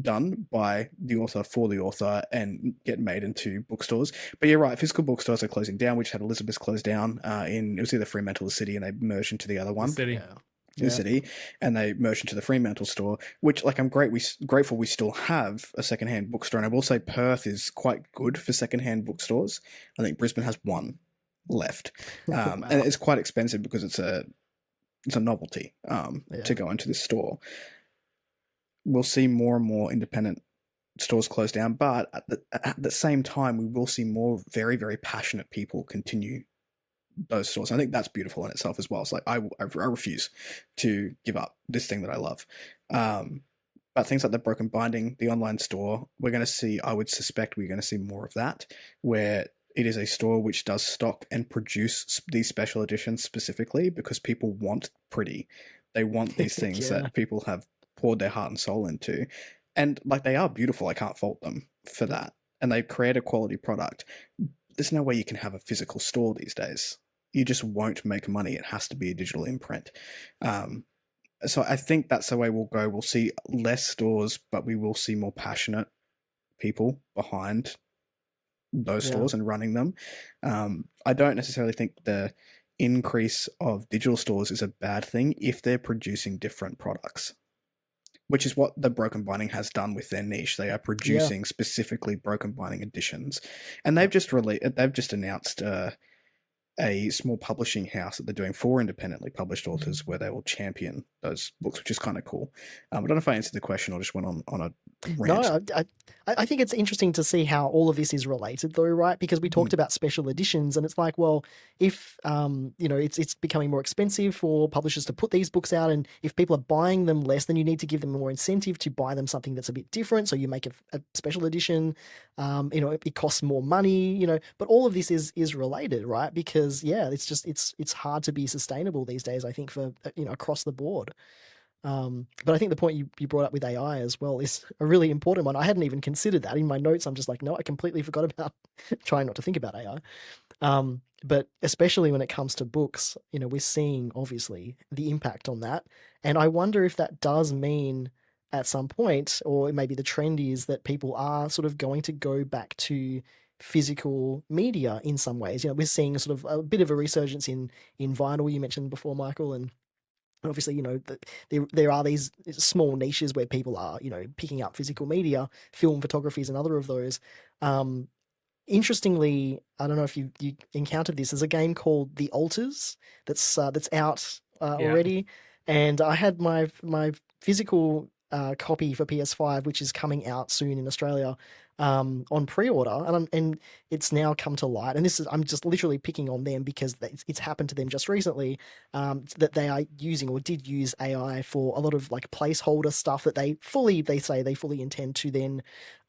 done by the author for the author and get made into bookstores. But you're right, physical bookstores are closing down. We just had Elizabeth's close down it was either Fremantle or the City, and they merged into the other one. The City, and they merged into the Fremantle store, which, like, I'm grateful we still have a secondhand bookstore. And I will say Perth is quite good for secondhand bookstores. I think Brisbane has one left. Wow. And it's quite expensive because it's a novelty to go into this store. We'll see more and more independent stores close down, but at the same time, we will see more very, very passionate people continue those stores. I think that's beautiful in itself as well. It's like, I refuse to give up this thing that I love. But things like the Broken Binding, the online store, I would suspect we're going to see more of that, where it is a store which does stock and produce these special editions specifically because people want pretty. They want these things that people have poured their heart and soul into. And, like, they are beautiful. I can't fault them for that. And they create a quality product. There's no way you can have a physical store these days. You just won't make money. It has to be a digital imprint. So I think that's the way we'll go. We'll see less stores, but we will see more passionate people behind those stores and running them. I don't necessarily think the increase of digital stores is a bad thing if they're producing different products, which is what the Broken Binding has done with their niche. They are producing specifically Broken Binding editions, and they've just announced a small publishing house that they're doing for independently published authors, where they will champion those books, which is kind of cool. I don't know if I answered the question or just went on a rant. No, I think it's interesting to see how all of this is related, though, right? Because we talked about special editions, and it's like, well, if it's becoming more expensive for publishers to put these books out, and if people are buying them less, then you need to give them more incentive to buy them something that's a bit different. So you make a special edition. It costs more money. But all of this is related, right? Because it's hard to be sustainable these days, I think, for across the board. But I think the point you brought up with AI as well is a really important one. I hadn't even considered that in my notes. I'm just like, no, I completely forgot about trying not to think about AI. But especially when it comes to books, we're seeing obviously the impact on that. And I wonder if that does mean at some point, or maybe the trend is that people are sort of going to go back to physical media in some ways. We're seeing sort of a bit of a resurgence in vinyl, you mentioned before, Michael, and obviously, there are these small niches where people are, picking up physical media, film photography is another of those. Interestingly, I don't know if you encountered this. There's a game called The Alters that's out already, and I had my physical copy for PS5, which is coming out soon in Australia. on pre-order, and it's now come to light. And this is I'm just literally picking on them because it's happened to them just recently, that they are using or did use AI for a lot of like placeholder stuff that they say they fully intend to then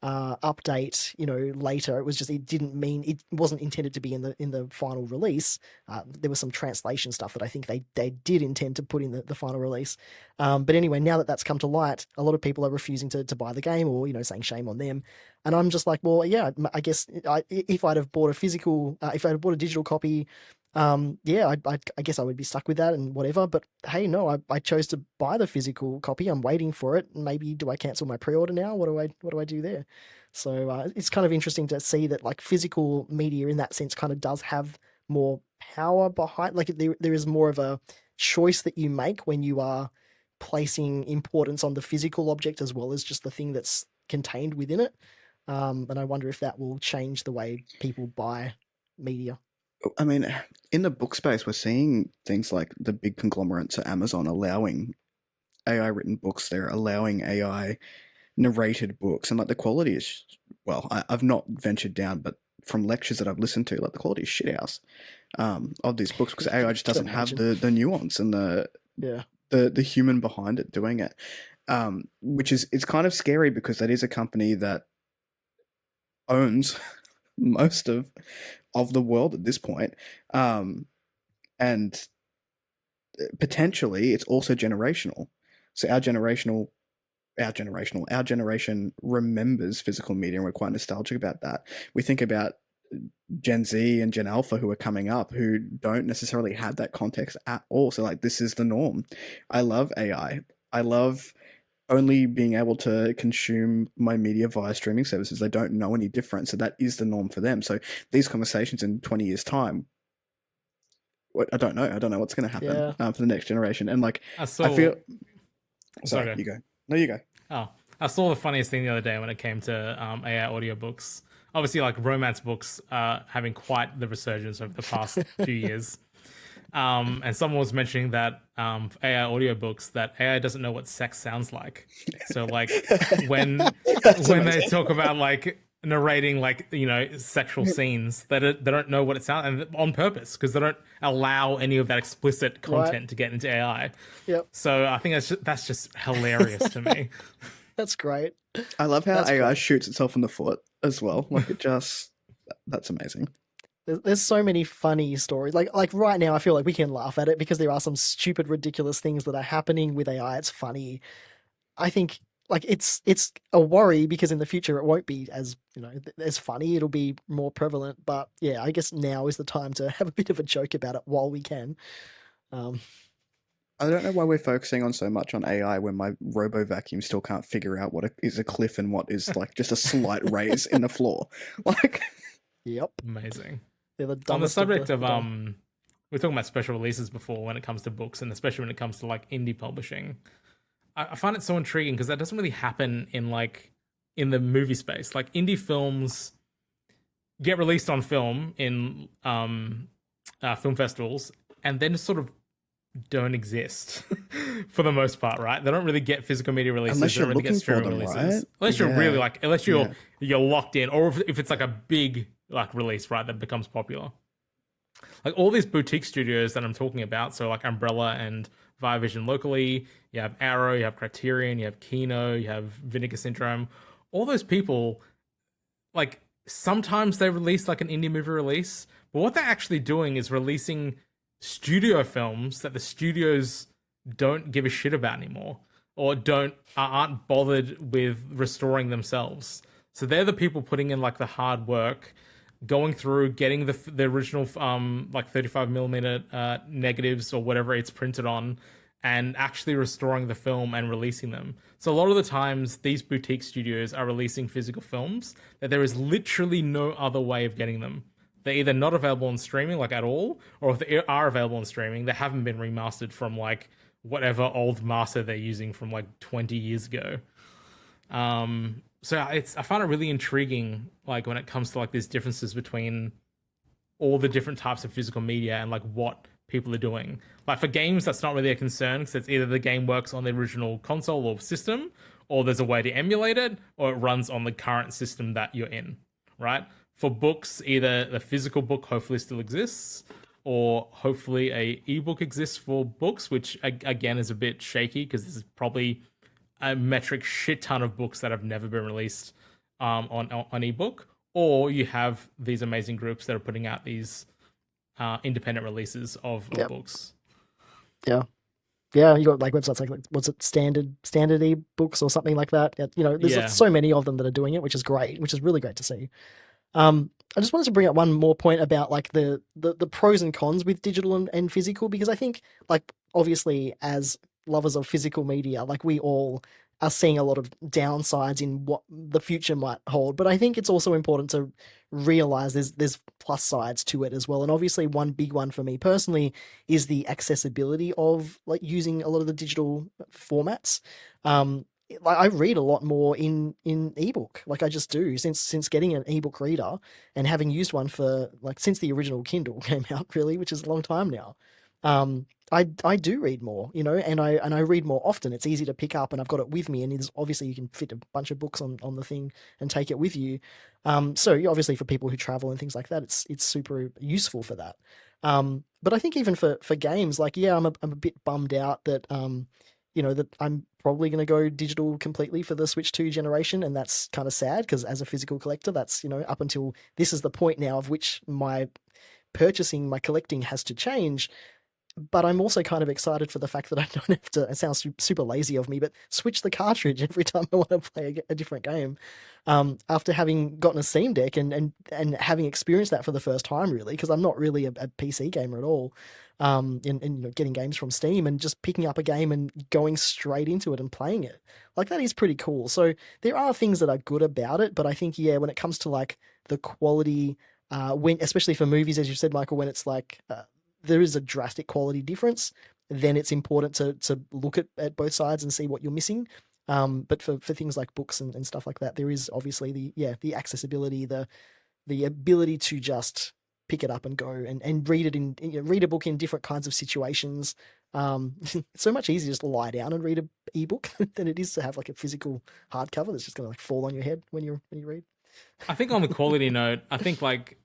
update, later. It didn't mean, it wasn't intended to be in the final release. There was some translation stuff that I think they did intend to put in the final release. But anyway, now that that's come to light, a lot of people are refusing to buy the game, or saying shame on them. And I'm just like, well, yeah, I guess if I'd have bought a physical, if I'd have bought a digital copy, yeah, I guess I would be stuck with that and whatever. But hey, no, I chose to buy the physical copy. I'm waiting for it. Maybe do I cancel my pre-order now? What do I do there? So it's kind of interesting to see that like physical media in that sense kind of does have more power behind. Like there is more of a choice that you make when you are placing importance on the physical object as well as just the thing that's contained within it. And I wonder if that will change the way people buy media. I mean, in the book space, we're seeing things like the big conglomerates at Amazon allowing AI written books. They're allowing AI narrated books, and like the quality is, well, I've not ventured down, but from lectures that I've listened to, like the quality is shithouse of these books because AI just doesn't have the nuance and the human behind it doing it, which is, it's kind of scary because that is a company that owns most of the world at this point, and potentially it's also generational. So our generation remembers physical media, and we're quite nostalgic about that. We think about Gen Z and Gen Alpha who are coming up who don't necessarily have that context at all. So like, this is the norm. I love AI. I love only being able to consume my media via streaming services. They don't know any different. So that is the norm for them. So these conversations in 20 years time, I don't know what's going to happen for the next generation. And like, I feel, sorry, you go. No, you go. Oh, I saw the funniest thing the other day when it came to AI audiobooks. Obviously, like romance books having quite the resurgence over the past few years. And someone was mentioning that AI audiobooks, that AI doesn't know what sex sounds like. So like when they talk about like narrating like sexual scenes, they don't know what it sounds, and on purpose, because they don't allow any of that explicit content to get into AI. Yep. So I think that's just hilarious to me. That's great. I love how AI shoots itself in the foot as well. Like that's amazing. There's so many funny stories. Like right now, I feel like we can laugh at it because there are some stupid, ridiculous things that are happening with AI. It's funny. I think like it's a worry because in the future it won't be as as funny. It'll be more prevalent. But yeah, I guess now is the time to have a bit of a joke about it while we can. I don't know why we're focusing on so much on AI when my robo vacuum still can't figure out what is a cliff and what is like just a slight raise in the floor. Like, yep, amazing. They're the on the dumbest subject of we're talking about special releases before when it comes to books, and especially when it comes to like indie publishing. I find it so intriguing because that doesn't really happen in the movie space. Like indie films get released on film in film festivals and then sort of don't exist for the most part, right? They don't really get physical media releases. Unless you're they don't really get streaming them, releases. right? Unless you're really unless you're locked in, or if it's like a big like release, right, that becomes popular. Like all these boutique studios that I'm talking about, so like Umbrella and Viavision locally, you have Arrow, you have Criterion, you have Kino, you have Vinegar Syndrome. All those people, like sometimes they release like an indie movie release, but what they're actually doing is releasing studio films that the studios don't give a shit about anymore, or aren't bothered with restoring themselves. So they're the people putting in like the hard work, going through, getting the original like 35mm negatives or whatever it's printed on, and actually restoring the film and releasing them. So a lot of the times these boutique studios are releasing physical films that there is literally no other way of getting them. They're either not available on streaming like at all, or if they are available on streaming, they haven't been remastered from like whatever old master they're using from like 20 years ago. So I find it really intriguing, like when it comes to like these differences between all the different types of physical media and like what people are doing. Like for games, that's not really a concern because it's either the game works on the original console or system, or there's a way to emulate it, or it runs on the current system that you're in, right? For books, either the physical book hopefully still exists, or hopefully a ebook exists for books, which again is a bit shaky because this is probably a metric shit ton of books that have never been released on ebook, or you have these amazing groups that are putting out these independent releases of books. Yeah. Yeah, you got like websites like what's it, standard ebooks or something like that. You know, there's so many of them that are doing it, which is great, which is really great to see. I just wanted to bring up one more point about like the pros and cons with digital and physical, because I think like obviously as lovers of physical media, like we all are seeing a lot of downsides in what the future might hold. But I think it's also important to realize there's plus sides to it as well. And obviously one big one for me personally is the accessibility of like using a lot of the digital formats. Like I read a lot more in ebook, like I just do since getting an ebook reader and having used one for like since the original Kindle came out, really, which is a long time now. I do read more, you know, and I read more often. It's easy to pick up, and I've got it with me, and it's obviously you can fit a bunch of books on the thing and take it with you. So obviously for people who travel and things like that, it's super useful for that. But I think even for games, like yeah, I'm a bit bummed out that you know, that I'm probably going to go digital completely for the Switch 2 generation, and that's kind of sad because as a physical collector, that's, you know, up until this is the point now of which my collecting has to change. But I'm also kind of excited for the fact that I don't have to, it sounds super lazy of me, but switch the cartridge every time I want to play a different game. After having gotten a Steam Deck and having experienced that for the first time, really, because I'm not really a PC gamer at all. And you know, getting games from Steam and just picking up a game and going straight into it and playing it. Like that is pretty cool. So there are things that are good about it, but I think, yeah, when it comes to like the quality, when, especially for movies, as you said, Michael, when it's like, there is a drastic quality difference, then it's important to look at both sides and see what you're missing. But for things like books and stuff like that, there is obviously the accessibility, the ability to just pick it up and go and read it read a book in different kinds of situations. It's so much easier just to lie down and read an ebook than it is to have like a physical hardcover that's just gonna like fall on your head when you read. I think on the quality note, I think like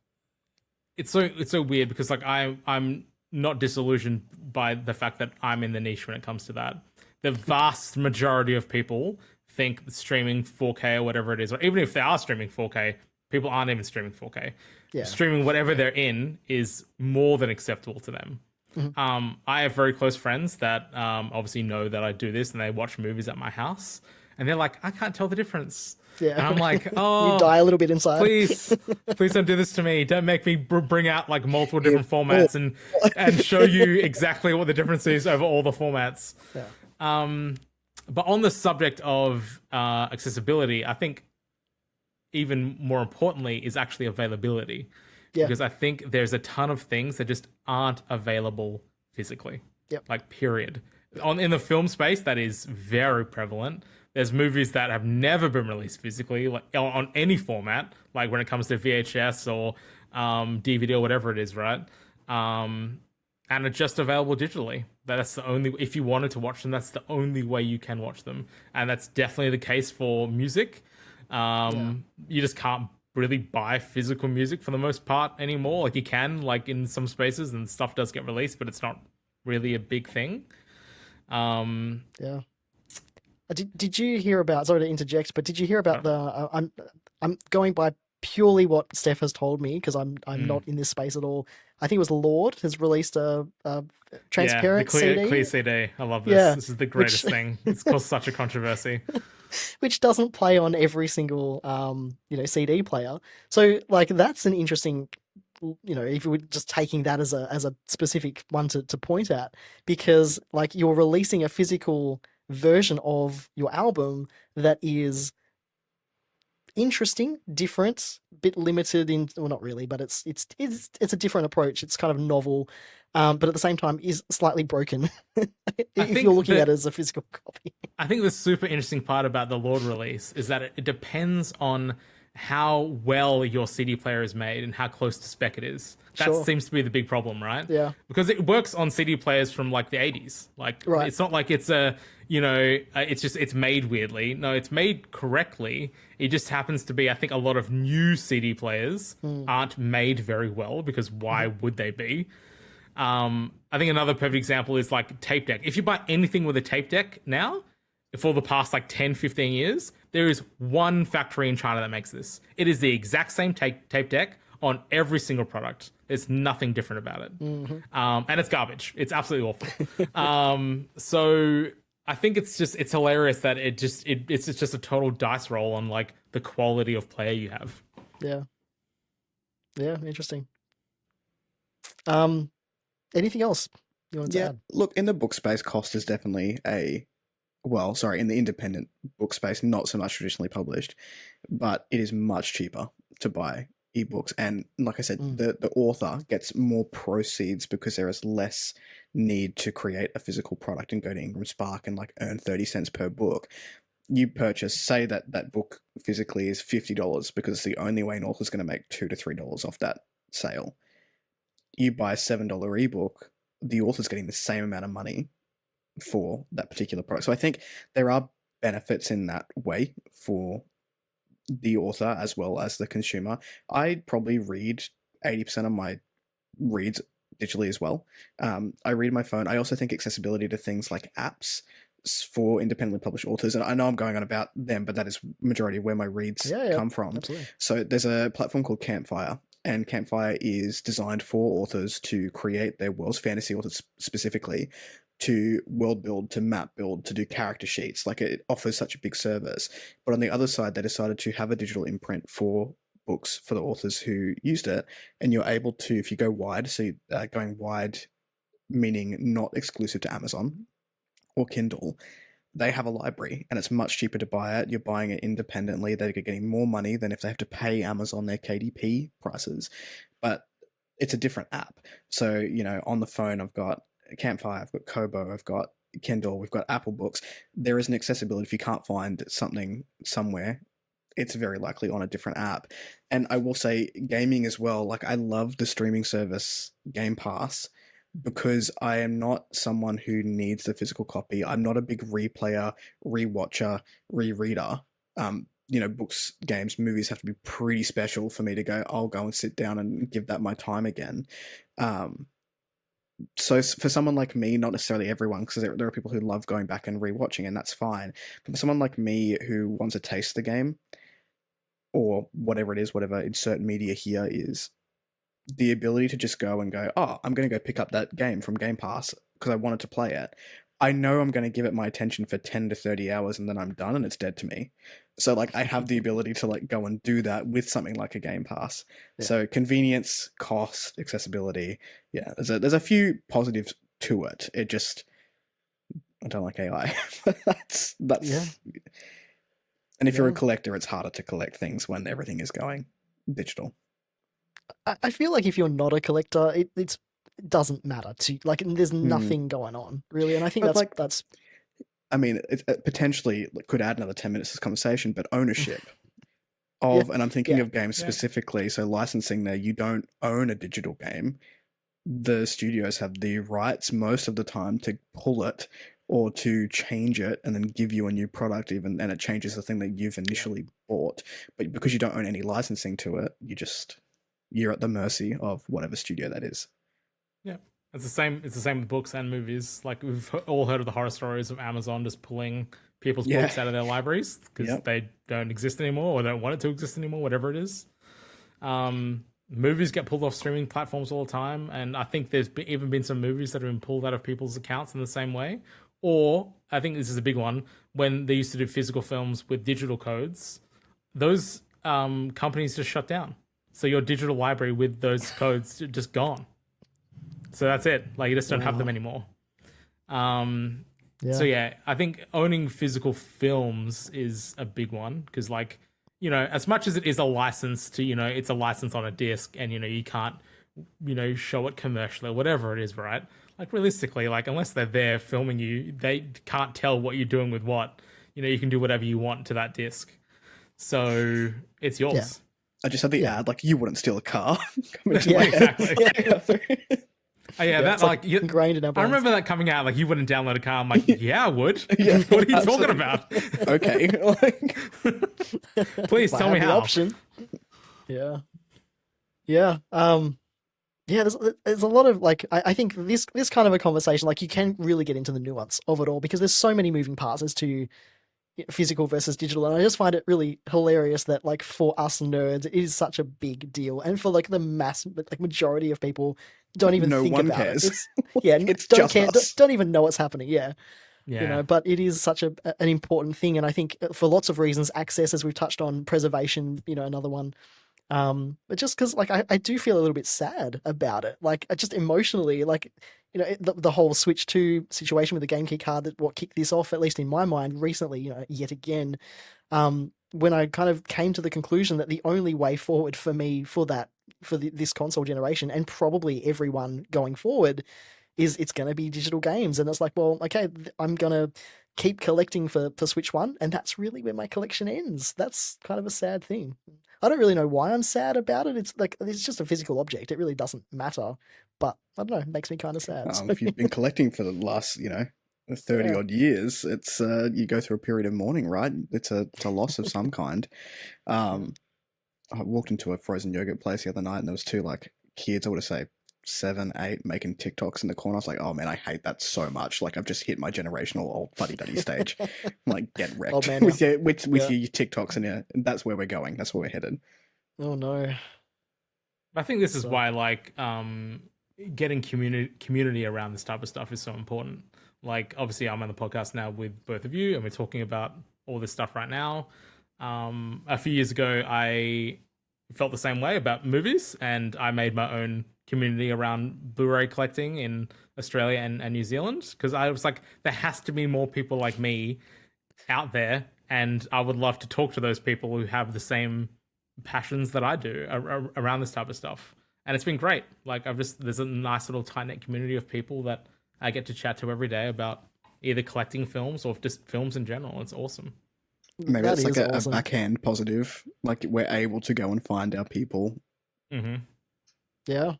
it's so weird because like I'm not disillusioned by the fact that I'm in the niche when it comes to that. The vast majority of people think streaming 4K or whatever it is, or even if they are streaming 4K, people aren't even streaming 4K. Yeah. Streaming whatever they're in is more than acceptable to them. Mm-hmm. I have very close friends that obviously know that I do this, and they watch movies at my house, and they're like, I can't tell the difference. Yeah. And I'm like, oh, you die a little bit inside. Please don't do this to me. Don't make me bring out like multiple different formats and show you exactly what the difference is over all the formats. Yeah. But on the subject of accessibility, I think even more importantly is actually availability. Yeah. Because I think there's a ton of things that just aren't available physically. Yep. Like period. In the film space, that is very prevalent. There's movies that have never been released physically, like on any format, like when it comes to VHS or DVD or whatever it is, right? And it's just available digitally. That's the only, if you wanted to watch them, that's the only way you can watch them. And that's definitely the case for music. You just can't really buy physical music for the most part anymore. Like you can, like in some spaces, and stuff does get released, but it's not really a big thing. Yeah. Did you hear about? Sorry to interject, but did you hear about the? I'm going by purely what Steph has told me because I'm not in this space at all. I think it was Lord has released a transparent CD. Clear CD. I love this. Yeah, this is the greatest thing. It's caused such a controversy. Which doesn't play on every single CD player. So like that's an interesting. You know, if you were just taking that as a specific one to point at, because like you're releasing a physical version of your album that is interesting, different, bit limited in, well, not really, but it's a different approach. It's kind of novel, but at the same time is slightly broken if you're looking at it as a physical copy. I think the super interesting part about the Lord release is that it depends on how well your CD player is made and how close to spec it is. That Sure. seems to be the big problem, right? Yeah. Because it works on CD players from like the 80s. Like Right. it's not like it's a, it's just it's made weirdly. No, it's made correctly. It just happens to be, I think, a lot of new CD players aren't made very well because why would they be? I think another perfect example is like tape deck. If you buy anything with a tape deck now, for the past like 10, 15 years, there is one factory in China that makes this. It is the exact same tape deck on every single product. There's nothing different about it. And it's garbage. It's absolutely awful. So I think it's hilarious that it's just a total dice roll on like the quality of player you have. Yeah. Yeah. Interesting. Anything else you want to Yeah, add? look, in the book space, cost is definitely in the independent book space, not so much traditionally published, but it is much cheaper to buy ebooks. And like I said, the author gets more proceeds because there is less need to create a physical product and go to Ingram Spark and like earn 30 cents per book. You purchase, say that book physically is $50 because it's the only way an author's going to make $2 to $3 off that sale. You buy a $7 ebook, the author's getting the same amount of money for that particular product. So I think there are benefits in that way for the author as well as the consumer. I probably read 80% of my reads digitally as well. I read my phone. I also think accessibility to things like apps for independently published authors, and I know I'm going on about them, but that is majority of where my reads come from. Absolutely. So there's a platform called Campfire, and Campfire is designed for authors to create their worlds, fantasy authors specifically, to world build, to map build, to do character sheets. Like, it offers such a big service. But on the other side, they decided to have a digital imprint for books for the authors who used it, and you're able to, if you go wide, so going wide meaning not exclusive to Amazon or Kindle, they have a library and it's much cheaper to buy it. You're buying it independently. They're getting more money than if they have to pay Amazon their KDP prices. But it's a different app. So, on the phone, I've got Campfire, I've got Kobo, I've got Kindle, we've got Apple Books. There is an accessibility. If you can't find something somewhere, it's very likely on a different app. And I will say gaming as well. Like, I love the streaming service Game Pass because I am not someone who needs the physical copy. I'm not a big replayer, rewatcher, rereader. Books, games, movies have to be pretty special for me to go, I'll go and sit down and give that my time again. So for someone like me, not necessarily everyone, because there are people who love going back and rewatching, and that's fine. But for someone like me who wants to taste the game, or whatever it is, whatever insert media here is, the ability to just go and go, oh, I'm going to go pick up that game from Game Pass because I wanted to play it. I know I'm going to give it my attention for 10 to 30 hours and then I'm done and it's dead to me. So like, I have the ability to like go and do that with something like a Game Pass. Yeah. So convenience, cost, accessibility. Yeah, there's a few positives to it. It just, I don't like AI. that's yeah. And if you're a collector, it's harder to collect things when everything is going digital. I feel like if you're not a collector, it doesn't matter to, like, there's nothing going on really, and I think that's. I mean, it potentially could add another 10 minutes to this conversation, but ownership of, and I'm thinking of games specifically, so licensing there, you don't own a digital game. The studios have the rights most of the time to pull it or to change it and then give you a new product and it changes the thing that you've initially bought. But because you don't own any licensing to it, you're at the mercy of whatever studio that is. Yeah. It's the same with books and movies. Like, we've all heard of the horror stories of Amazon just pulling people's books out of their libraries because they don't exist anymore or don't want it to exist anymore, whatever it is. Movies get pulled off streaming platforms all the time, and I think there's even been some movies that have been pulled out of people's accounts in the same way. Or, I think this is a big one, when they used to do physical films with digital codes, those companies just shut down. So your digital library with those codes just gone. So that's it. Like, you just don't have them anymore. So yeah, I think owning physical films is a big one because, like, as much as it is a license to, it's a license on a disc and, you can't, show it commercially or whatever it is, right? Like, realistically, like, unless they're there filming you, they can't tell what you're doing with what. You can do whatever you want to that disc. So it's yours. I just had the Yeah. ad like you wouldn't steal a car. Coming to Yeah. my head. Exactly. Oh, yeah, that it's like you, ingrained in our I brains. remember that coming out. Like, you wouldn't download a car. I'm like, yeah, I would. Yeah, What are you absolutely. talking about? Okay. Like, Please If I tell had me the how. option. Yeah. Yeah. Yeah, there's a lot of like I think this kind of a conversation, like you can really get into the nuance of it all because there's so many moving parts as to physical versus digital, and I just find it really hilarious that like for us nerds it is such a big deal, and for like the majority of people don't even no think one about cares. it. It's yeah, It's don't just care, us. don't even know what's happening. Yeah, Yeah. but it is such an important thing, and I think for lots of reasons, access, as we've touched on, preservation, another one. But just because, like, I do feel a little bit sad about it, like, just emotionally, like, the whole Switch 2 situation with the Game Key card, that what kicked this off, at least in my mind, recently, yet again, when I kind of came to the conclusion that the only way forward for me for this console generation, and probably everyone going forward, is it's going to be digital games. And it's like, well, okay, I'm going to keep collecting for Switch 1, and that's really where my collection ends. That's kind of a sad thing. I don't really know why I'm sad about it. It's like, it's just a physical object. It really doesn't matter. But I don't know, it makes me kind of sad. So, If you've been collecting for the last, 30 Yeah. odd years, it's you go through a period of mourning, right? It's a loss of some kind. I walked into a frozen yogurt place the other night, and there was two like kids, I would say 7, 8, making TikToks in the corner. I was like, oh man, I hate that so much. Like, I've just hit my generational old fuddy duddy stage. I'm like, get wrecked Old man with now. your Yeah. your TikToks, and that's where we're going. That's where we're headed. Oh no. I think this is So- why, like, getting community around this type of stuff is so important. Like, obviously, I'm on the podcast now with both of you, and we're talking about all this stuff right now. A few years ago, I felt the same way about movies, and I made my own community around Blu-ray collecting in Australia and New Zealand, because I was like, there has to be more people like me out there, and I would love to talk to those people who have the same passions that I do around this type of stuff. And it's been great. Like, there's a nice little tight knit community of people that I get to chat to every day about either collecting films or just films in general. It's awesome. Maybe That that's like is a awesome. backhand positive. Like, we're able to go and find our people. Mm-hmm. Yeah.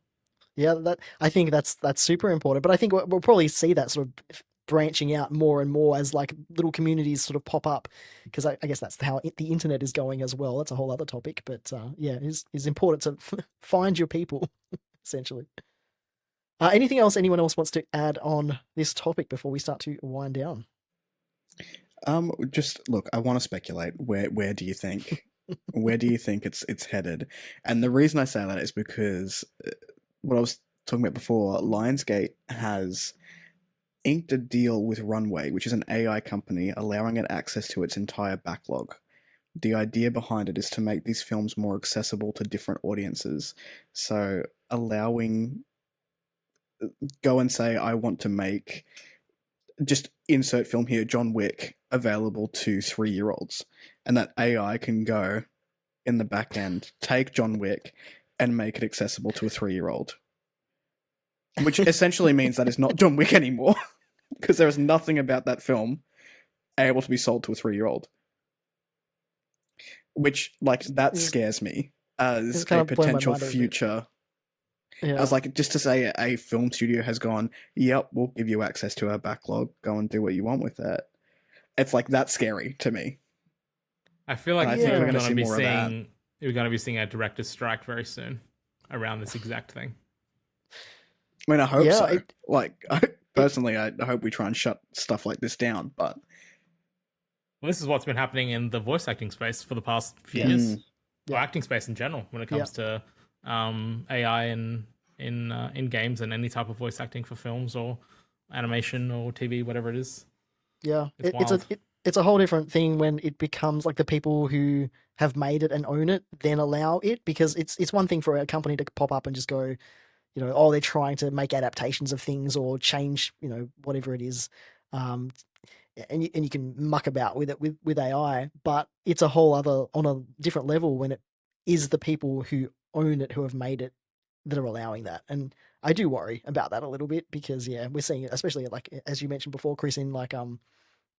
Yeah, that I think that's super important. But I think we'll probably see that sort of branching out more and more as like little communities sort of pop up, because I guess that's how the internet is going as well. That's a whole other topic. But yeah, it's important to find your people, essentially. Anything else anyone else wants to add on this topic before we start to wind down? Just look, I want to speculate. Where do you think? Where do you think it's headed? And the reason I say that is because what I was talking about before, Lionsgate has inked a deal with Runway, which is an AI company, allowing it access to its entire backlog. The idea behind it is to make these films more accessible to different audiences. So allowing, go and say, I want to make, just insert film here, John Wick, available to 3-year-olds. And that AI can go in the back end, take John Wick, and make it accessible to a 3-year-old. Which essentially means that it's not John Wick anymore, because there is nothing about that film able to be sold to a 3-year-old. Which, like, that scares me as kind a of blowing my potential mind a bit. future. Yeah. I was like, just to say a film studio has gone, yep, we'll give you access to our backlog. Go and do what you want with that. It's like, that's scary to me. I feel like I think we're we're gonna going see to be more of that. seeing a director's strike very soon around this exact thing. I mean, I hope Yeah, so. Personally, I hope we try and shut stuff like this down, but Well, this is what's been happening in the voice acting space for the past few Yeah. years, or Yeah. acting space in general, when it comes to AI in games and any type of voice acting for films or animation or TV, whatever it is. Yeah, It's it's wild. it's a whole different thing when it becomes like the people who have made it and own it then allow it, because it's one thing for a company to pop up and just go, oh, they're trying to make adaptations of things or change, whatever it is, and you can muck about with it with AI, but it's a whole other, on a different level, when it is the people who own it, who have made it, that are allowing that. And I do worry about that a little bit, because yeah, we're seeing it, especially like as you mentioned before, Chris, in like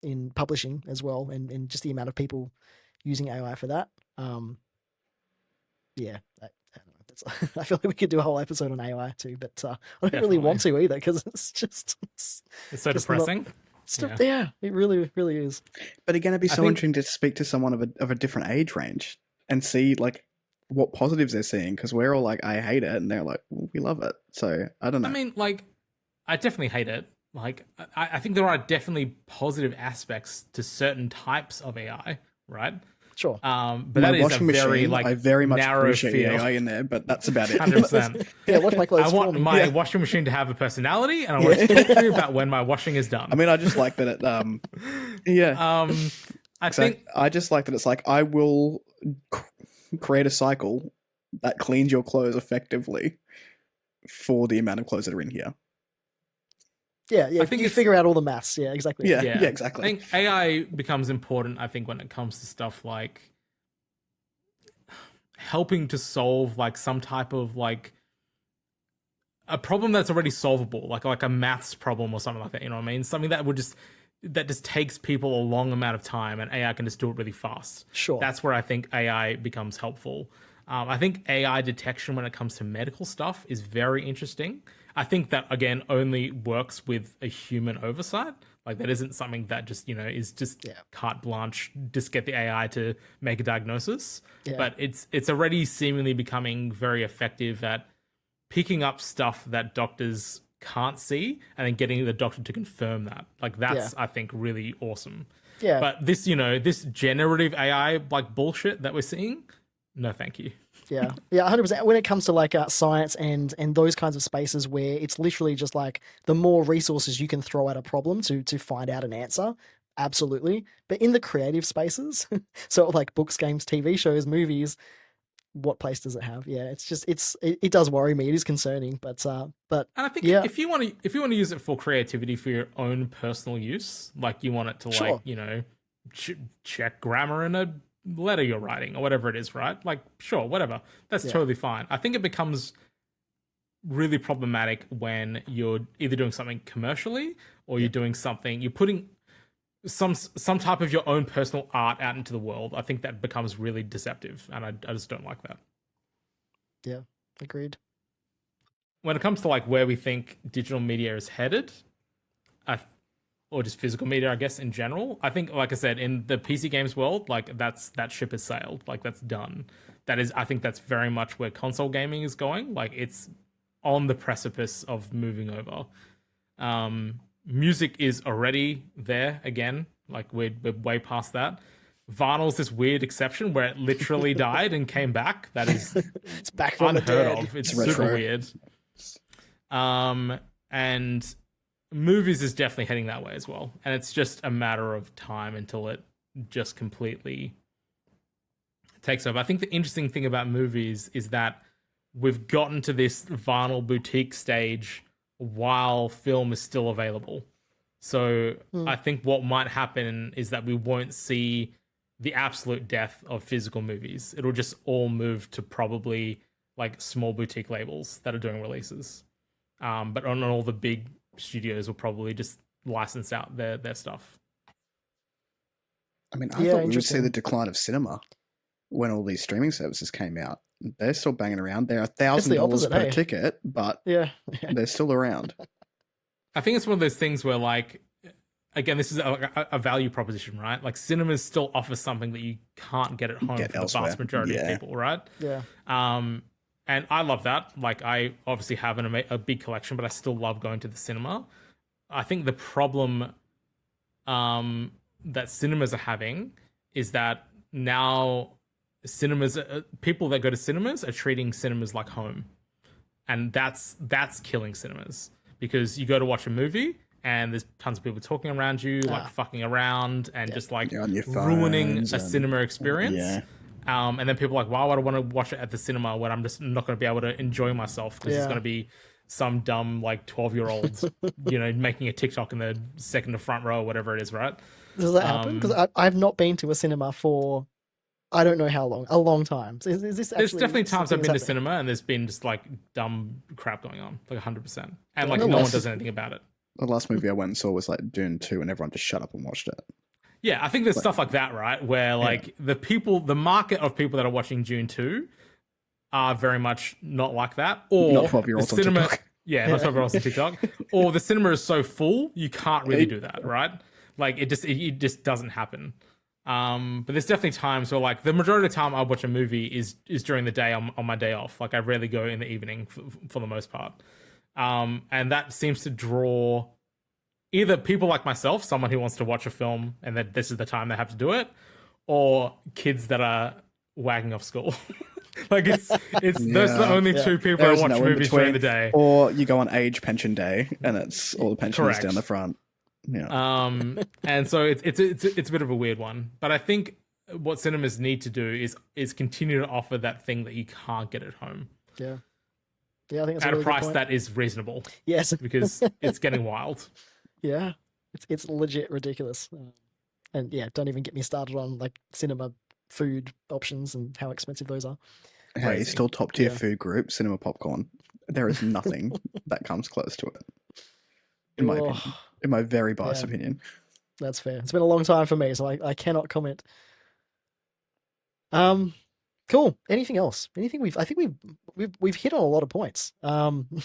in publishing as well, and just the amount of people using AI for that. Yeah, I don't know. I feel like we could do a whole episode on AI too, but I don't really want to either because it's so just depressing. Yeah, it really, really is. But again, it'd be so interesting to speak to someone of a different age range and see like what positives they're seeing, because we're all like, I hate it, and they're like, well, we love it. So I don't know. I mean, like, I definitely hate it. Like, I think there are definitely positive aspects to certain types of AI, right? Sure. But that is a very like I very much narrow appreciate the field. AI in there, but that's about it. 100%. Yeah, wash my clothes. I want my washing machine to have a personality, and I want to talk to you about when my washing is done. I mean, I just like that it. I just like that it's like, I will create a cycle that cleans your clothes effectively for the amount of clothes that are in here. Yeah. I think you figure out all the maths. Yeah, exactly. Yeah, exactly. I think AI becomes important, I think, when it comes to stuff like helping to solve like some type of like a problem that's already solvable, like a maths problem or something like that. You know what I mean? Something that just takes people a long amount of time, and AI can just do it really fast. Sure. That's where I think AI becomes helpful. I think AI detection when it comes to medical stuff is very interesting. I think that, again, only works with a human oversight. Like, that isn't something that just, is just carte blanche, just get the AI to make a diagnosis. Yeah. But it's already seemingly becoming very effective at picking up stuff that doctors can't see and then getting the doctor to confirm that. Like, that's, I think, really awesome. Yeah. But this, this generative AI, like, bullshit that we're seeing, no thank you. Yeah, 100%. When it comes to like science and those kinds of spaces where it's literally just like the more resources you can throw at a problem to find out an answer, absolutely. But in the creative spaces, so like books, games, TV shows, movies, what place does it have? Yeah, it's just it does worry me. It is concerning, but and I think if you want to use it for creativity for your own personal use, like you want it to like check grammar in a letter you're writing or whatever it is, right? Like, sure, whatever, that's totally fine. I think it becomes really problematic when you're either doing something commercially or you're doing something, you're putting some type of your own personal art out into the world. I think that becomes really deceptive, and I just don't like that. Yeah, agreed. When it comes to like where we think digital media is headed, or just physical media, I guess, in general, I think, like I said, in the PC games world, like that ship has sailed. Like, that's done. I think that's very much where console gaming is going. Like, it's on the precipice of moving over. Music is already there again. Like, we're way past that. Vinyl's this weird exception where it literally died and came back. That is it's back from unheard the dead. of. It's super weird. And movies is definitely heading that way as well. And it's just a matter of time until it just completely takes over. I think the interesting thing about movies is that we've gotten to this vinyl boutique stage while film is still available. So I think what might happen is that we won't see the absolute death of physical movies. It'll just all move to probably like small boutique labels that are doing releases. But on all the big studios will probably just license out their stuff. I mean, I thought we would see the decline of cinema when all these streaming services came out. They're still banging around. They're $1,000 per ticket, but they're still around. I think it's one of those things where, like, again, this is a value proposition, right? Like, cinemas still offer something that you can't get at home for the vast majority of people, right? Yeah. And I love that. Like, I obviously have a big collection, but I still love going to the cinema. I think the problem that cinemas are having is that now people that go to cinemas are treating cinemas like home. And that's killing cinemas. Because you go to watch a movie and there's tons of people talking around you, like fucking around and just like ruining a cinema experience. Yeah. And then people are like, why would I want to watch it at the cinema when I'm just not going to be able to enjoy myself because it's going to be some dumb like 12-year-old, making a TikTok in the second to front row or whatever it is, right? Does that happen? Because I've not been to a cinema for I don't know how long, a long time. So is this actually? There's definitely times I've been to cinema and there's been just like dumb crap going on, like 100%, and no one does anything about it. The last movie I went and saw was like Dune 2, and everyone just shut up and watched it. Yeah, I think there's stuff like that, right? Where Yeah. like the market of people that are watching Dune 2 are very much not like that. Not Or the 12-year-olds on cinema, TikTok. yeah, not 12-year-olds on TikTok. Or the cinema is so full, you can't really do that, right? Like it just doesn't happen. But there's definitely times where like the majority of the time I watch a movie is during the day on my day off. Like I rarely go in the evening for the most part. And that seems to draw either people like myself, someone who wants to watch a film and that this is the time they have to do it, or kids that are wagging off school. Like it's those are the only two people There that is watch no in movies during between. the day. Or you go on age pension day, and it's all the pensioners Correct. down the front. Yeah. And so it's a bit of a weird one. But I think what cinemas need to do is continue to offer that thing that you can't get at home. Yeah. Yeah, I think that's At a really a price good point. that is reasonable. Yes. Because it's getting wild. Yeah. It's legit ridiculous. And yeah, don't even get me started on like cinema food options and how expensive those are. Hey, Crazy. it's still top tier Yeah. food group, cinema popcorn. There is nothing that comes close to it. In my opinion. In my very biased opinion. That's fair. It's been a long time for me, so I cannot comment. Cool. Anything else? Anything I think we've hit on a lot of points. I'm trying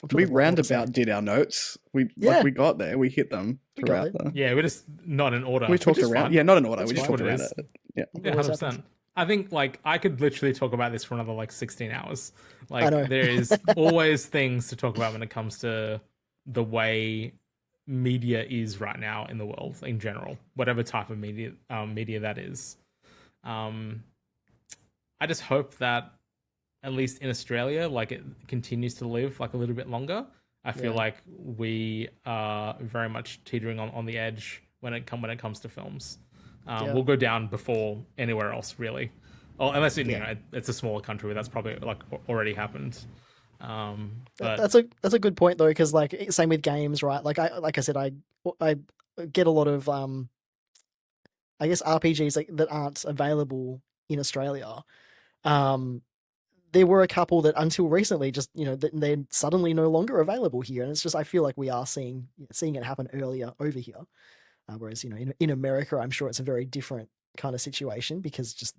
We to think what to say. roundabout did our notes. We Yeah. we got there. We hit them We got throughout. there. Yeah, we're just not in order. We talked which is around. fine. Yeah, not in order. That's We just fine. talked What it around is. it. Yeah. Yeah, Always 100%. happens. I think like I could literally talk about this for another like 16 hours. I Like know. there is always things to talk about when it comes to the way media is right now in the world in general, whatever type of media that is. I just hope that at least in Australia, like it continues to live like a little bit longer. I feel Yeah. like we are very much teetering on the edge when it comes to films. Yeah. We'll go down before anywhere else, really. Oh, unless you know it's a smaller country where that's probably like already happened. But That's a good point though, because like same with games, right? Like I said, I get a lot of I guess RPGs that aren't available in Australia. There were a couple that until recently just they're suddenly no longer available here, and it's just I feel like we are seeing it happen earlier over here, whereas in America I'm sure it's a very different kind of situation because just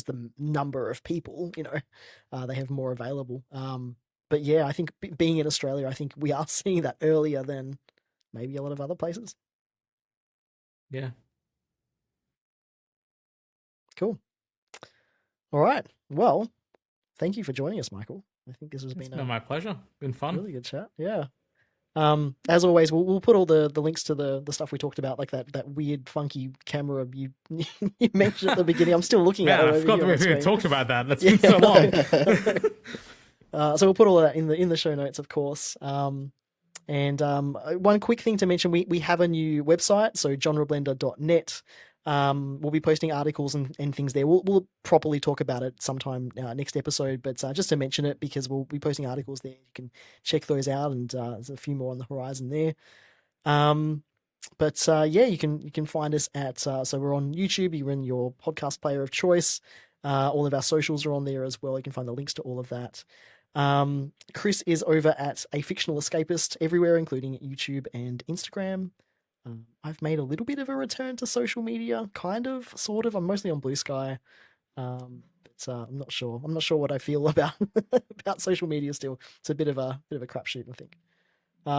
the number of people they have more available. But yeah, I think being in Australia, I think we are seeing that earlier than maybe a lot of other places. yeah, Cool. All right. Well, thank you for joining us, Michael. I think this has it's been been my pleasure. Been fun. really good chat. Yeah. As always, we'll put all the links to the stuff we talked about, like that weird, funky camera you you mentioned at the beginning. I'm still looking at Man, it. I over forgot here that on we the even screen. talked about that. That's Yeah. been so long. So we'll put all of that in the show notes, of course. And one quick thing to mention: we have a new website, so genreblender.net. We'll be posting articles and things there. We'll properly talk about it sometime next episode, but just to mention it because we'll be posting articles there. You can check those out, and there's a few more on the horizon there. But yeah, you can find us at so we're on YouTube. You're in your podcast player of choice. All of our socials are on there as well. You can find the links to all of that. Kris is over at A Fictional Escapist everywhere, including YouTube and Instagram. I've made a little bit of a return to social media, kind of, sort of. I'm mostly on Blue Sky, but I'm not sure. I'm not sure what I feel about about social media still. It's a bit of a crapshoot, I think.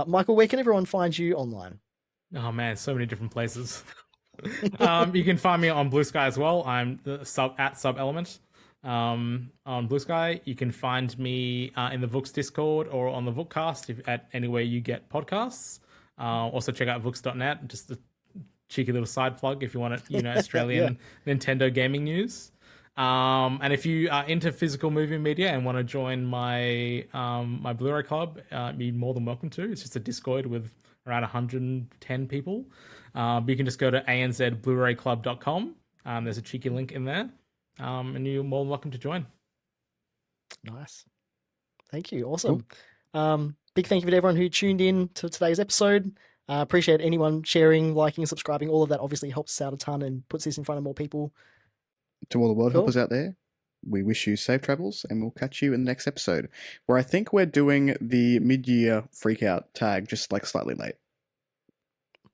Michael, where can everyone find you online? Oh man, so many different places. You can find me on Blue Sky as well. I'm the sub element on Blue Sky. You can find me in the Vooks Discord or on the Vookcast at anywhere you get podcasts. Also check out Vooks.net, just a cheeky little side plug if you want to, Australian Nintendo gaming news. And if you are into physical movie media and want to join my my Blu-ray club, you're more than welcome to. It's just a Discord with around 110 people. But you can just go to anzblu-rayclub.com. There's a cheeky link in there. And you're more than welcome to join. Nice. Thank you. Awesome. Big thank you to everyone who tuned in to today's episode. Appreciate anyone sharing, liking, subscribing. All of that obviously helps us out a ton and puts this in front of more people. To all the world Cool. helpers out there, we wish you safe travels, and we'll catch you in the next episode, where I think we're doing the mid-year freakout tag just like slightly late.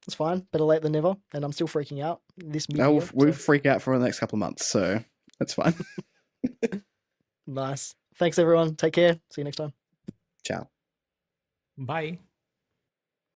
It's fine. Better late than never. And I'm still freaking out this No, mid-year. we'll So freak out for the next couple of months, so that's fine. nice. Thanks, everyone. Take care. See you next time. Ciao. Bye.